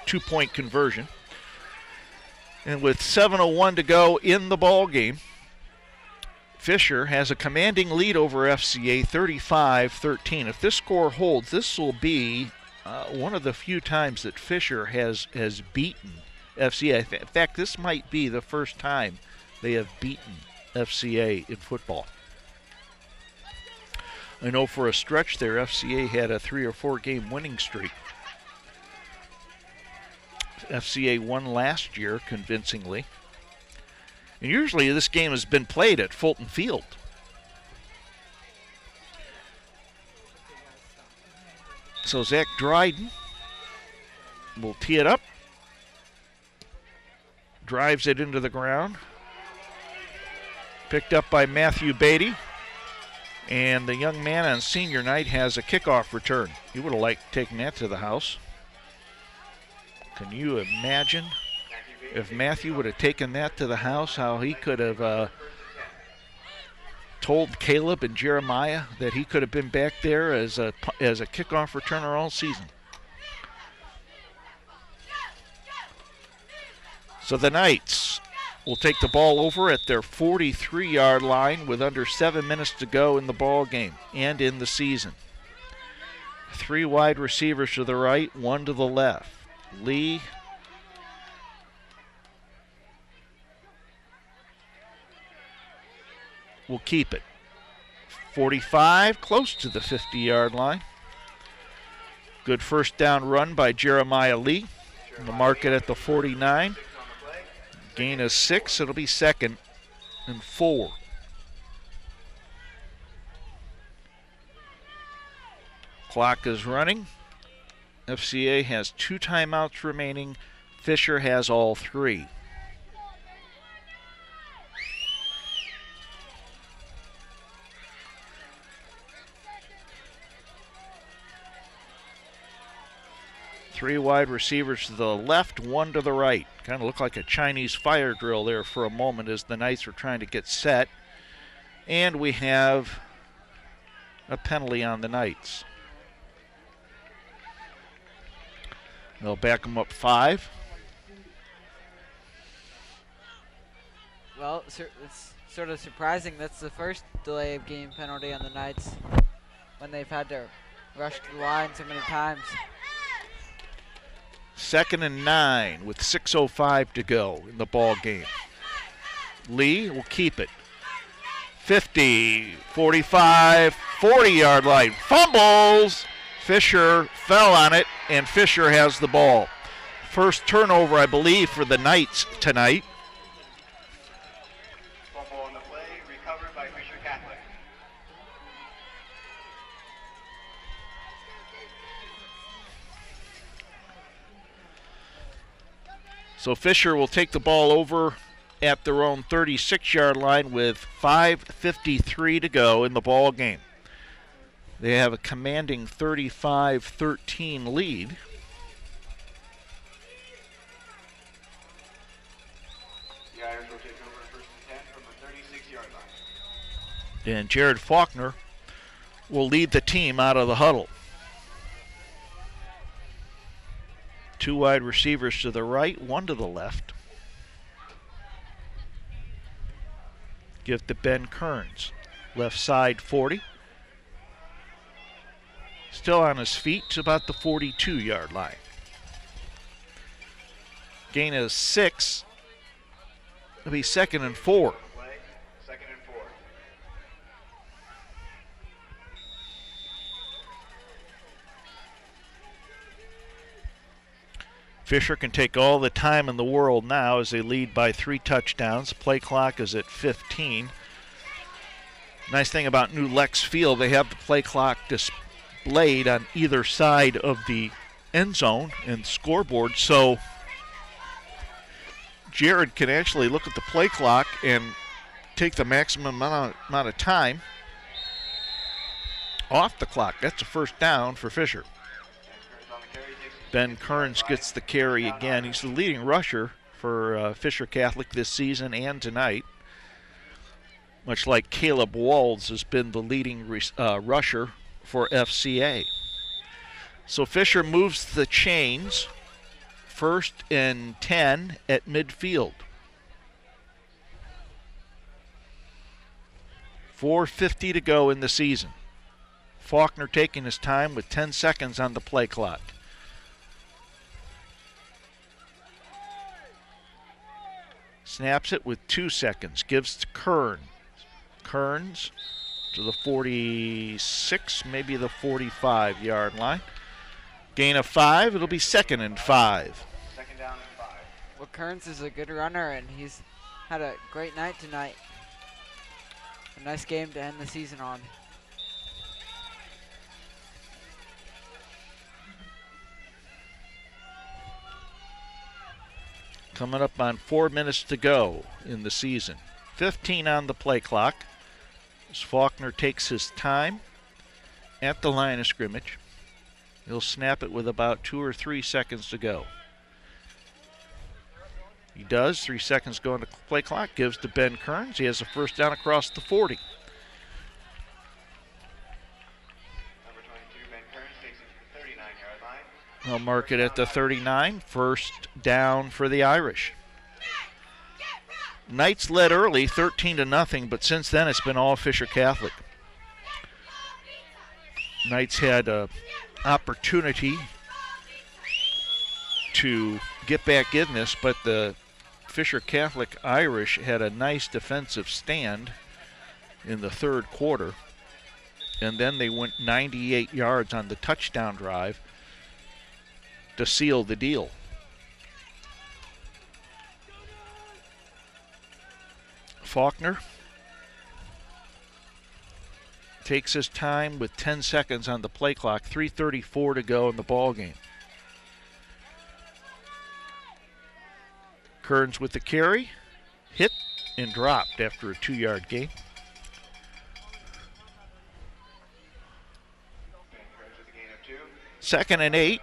2-point conversion. And with 7:01 to go in the ball game, Fisher has a commanding lead over FCA, 35-13. If this score holds, this will be one of the few times that Fisher has beaten FCA. In fact, this might be the first time they have beaten FCA in football. I know for a stretch there, FCA had a 3 or 4 game winning streak. FCA won last year convincingly. And usually this game has been played at Fulton Field. So Zach Dryden will tee it up. Drives it into the ground. Picked up by Matthew Beatty. And the young man on senior night has a kickoff return. He would have liked taking that to the house. Can you imagine if Matthew would have taken that to the house, how he could have told Caleb and Jeremiah that he could have been back there as a kickoff returner all season. So the Knights will take the ball over at their 43-yard line with under 7 minutes to go in the ball game and in the season. 3 wide receivers to the right, 1 to the left. Lee will keep it. 45, close to the 50-yard line. Good first down run by Jeremiah Lee. The mark it at the 49. Gain of 6. It'll be 2nd and 4. Clock is running. FCA has 2 timeouts remaining. Fisher has all 3. Three wide receivers to the left, 1 to the right. Kind of looked like a Chinese fire drill there for a moment as the Knights were trying to get set. And we have a penalty on the Knights. They'll back them up 5. Well, it's sort of surprising. That's the first delay of game penalty on the Knights when they've had to rush to the line so many times. 2nd and 9 with 6:05 to go in the ball game. Lee will keep it. 50, 45, 40-yard line. Fumbles! Fisher fell on it, and Fisher has the ball. First turnover, I believe, for the Knights tonight. Fumble on the play, recovered by Fisher Catholic. So Fisher will take the ball over at their own 36-yard line with 5:53 to go in the ball game. They have a commanding 35-13 lead. The Irish will take over 1st and 10 from the 36-yard line. And Jared Faulkner will lead the team out of the huddle. 2 wide receivers to the right, 1 to the left. Give to Ben Kearns. Left side 40. Still on his feet to about the 42-yard line. Gain of 6. It'll be 2nd and 4. 2nd and 4. Fisher can take all the time in the world now as they lead by 3 touchdowns. Play clock is at 15. Nice thing about New Lex Field, they have the play clock displayed on either side of the end zone and scoreboard, so Jared can actually look at the play clock and take the maximum amount of time off the clock. That's a first down for Fisher. Ben Kearns gets the carry again. He's the leading rusher for Fisher Catholic this season and tonight. Much like Caleb Walds has been the leading rusher for FCA. So Fisher moves the chains. 1st and 10 at midfield. 4:50 to go in the season. Faulkner taking his time with 10 seconds on the play clock. Snaps it with 2 seconds. Gives to Kearns. Kearns to the 46, maybe the 45-yard line. Gain of 5. It'll be 2nd and 5. 2nd down and 5. Well, Kearns is a good runner, and he's had a great night tonight. A nice game to end the season on. Coming up on 4 minutes to go in the season. 15 on the play clock as Faulkner takes his time at the line of scrimmage. He'll snap it with about 2 or 3 seconds to go. He does. 3 seconds go on the play clock. Gives to Ben Kearns. He has a first down across the 40. Number 22, Ben Kearns, takes it to the 39-yard line. They'll mark it at the 39. First down for the Irish. Knights led early, 13-0, but since then it's been all Fisher Catholic. Knights had an opportunity to get back in this, but the Fisher Catholic Irish had a nice defensive stand in the 3rd quarter, and then they went 98 yards on the touchdown drive to seal the deal. Faulkner takes his time with 10 seconds on the play clock, 3:34 to go in the ball game. Kearns with the carry, hit and dropped after a 2-yard gain. Second and 8.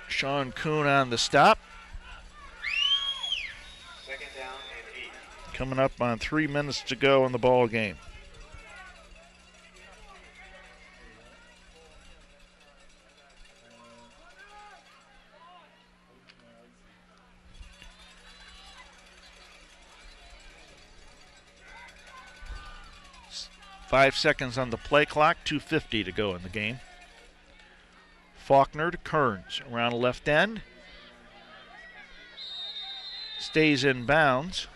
Sean Kuhn on the stop. Second down and 8. Coming up on 3 minutes to go in the ball game. Five seconds on the play clock, 2:50 to go in the game. Faulkner to Kearns around the left end. Stays in bounds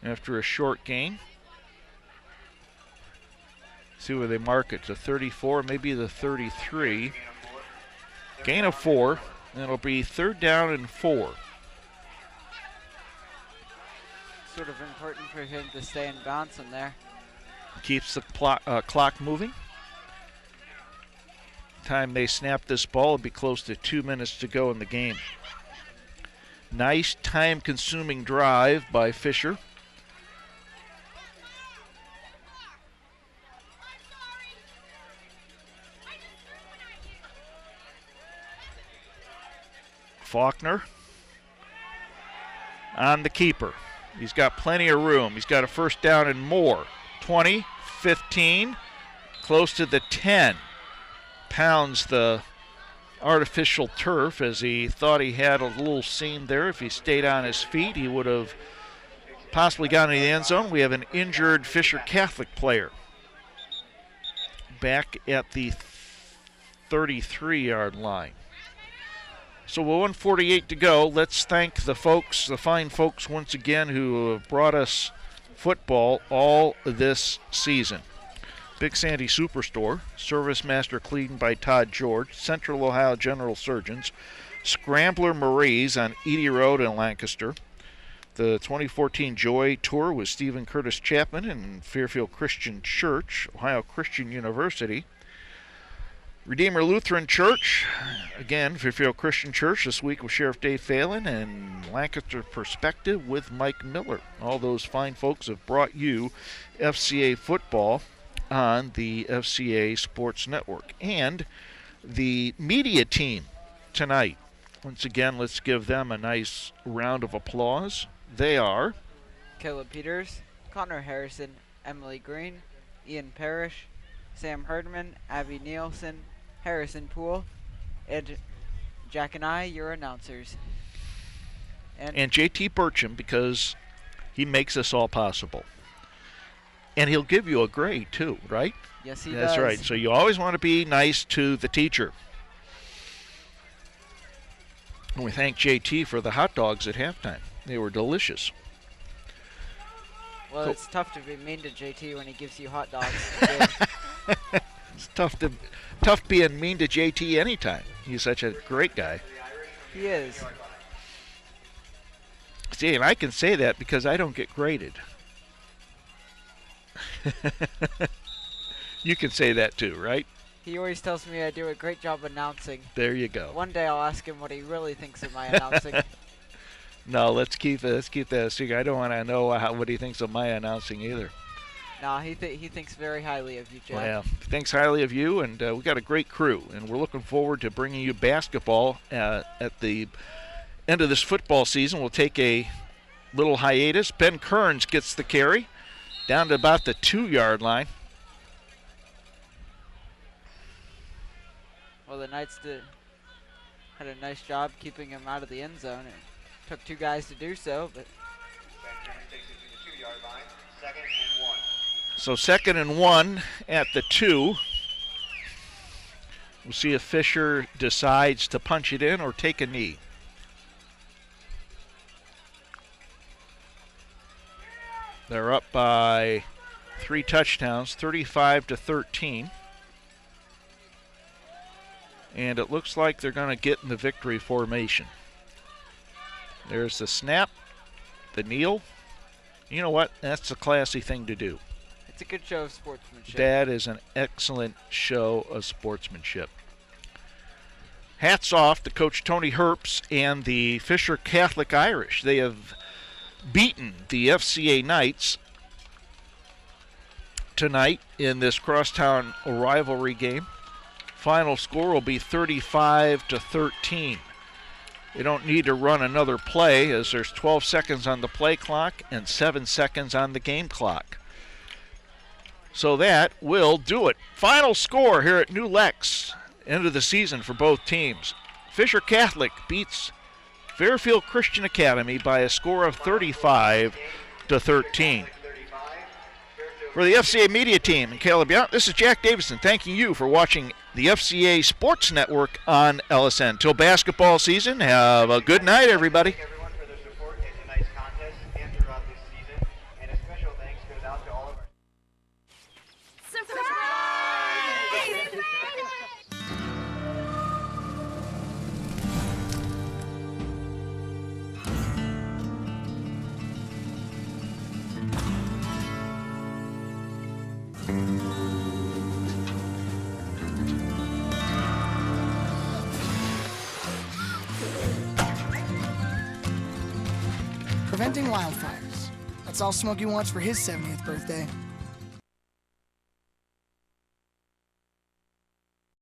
after a short gain. See where they mark it, to 34, maybe the 33. Gain of 4, and it'll be 3rd down and 4. Sort of important for him to stay in bounds in there. Keeps the clock moving. Time they snap this ball, it'll be close to 2 minutes to go in the game. Nice time-consuming drive by Fisher. Faulkner on the keeper. He's got plenty of room. He's got a 1st down and more. 20, 15, close to the 10. Pounds the artificial turf as he thought he had a little seam there. If he stayed on his feet, he would have possibly gotten in the end zone. We have an injured Fisher Catholic player back at the 33-yard line. So with 1:48 to go, let's thank the folks, the fine folks once again who have brought us football all this season. Big Sandy Superstore, Service Master cleaned by Todd George, Central Ohio General Surgeons, Scrambler Marie's on Edie Road in Lancaster, the 2014 Joy Tour with Stephen Curtis Chapman and Fairfield Christian Church, Ohio Christian University, Redeemer Lutheran Church, again, Fairfield Christian Church this week with Sheriff Dave Phelan, and Lancaster Perspective with Mike Miller. All those fine folks have brought you FCA football on the FCA Sports Network. And the media team tonight, once again, let's give them a nice round of applause. They are Caleb Peters, Connor Harrison, Emily Green, Ian Parrish, Sam Herdman, Abby Nielsen, Harrison Poole, and Jack and I, your announcers. And JT Burcham, because he makes this all possible. And he'll give you a grade too, right? Yes, he does. That's right. So you always want to be nice to the teacher. And we thank JT for the hot dogs at halftime. They were delicious. Well, it's tough to be mean to JT when he gives you hot dogs. It's tough being mean to JT anytime. He's such a great guy. He is. See, and I can say that because I don't get graded. You can say that too, right? He always tells me I do a great job announcing. There you go. One day I'll ask him what he really thinks of my announcing. No, let's keep that a secret. I don't want to know what he thinks of my announcing either. No, he thinks very highly of you, Jack. Well, thinks highly of you, and we got a great crew, and we're looking forward to bringing you basketball at the end of this football season. We'll take a little hiatus. Ben Kearns gets the carry down to about the 2-yard line. Well, the Knights had a nice job keeping him out of the end zone. It took 2 guys to do so, but. So 2nd and 1 at the 2. We'll see if Fisher decides to punch it in or take a knee. They're up by 3 touchdowns, 35-13. And it looks like they're going to get in the victory formation. There's the snap, the kneel. You know what? That's a classy thing to do. It's a good show of sportsmanship. That is an excellent show of sportsmanship. Hats off to Coach Tony Herbst and the Fisher Catholic Irish. They have beaten the FCA Knights tonight in this crosstown rivalry game. Final score will be 35-13. They don't need to run another play as there's 12 seconds on the play clock and 7 seconds on the game clock. So that will do it. Final score here at New Lex. End of the season for both teams. Fisher Catholic beats Fairfield Christian Academy by a score of 35-13. For the FCA media team and Caleb Yount, this is Jack Davison thanking you for watching the FCA Sports Network on LSN. Till basketball season, have a good night, everybody. Everyone for their support in tonight's contest and throughout this season. And a special thanks goes out to all of our... Preventing wildfires. That's all Smokey wants for his 70th birthday.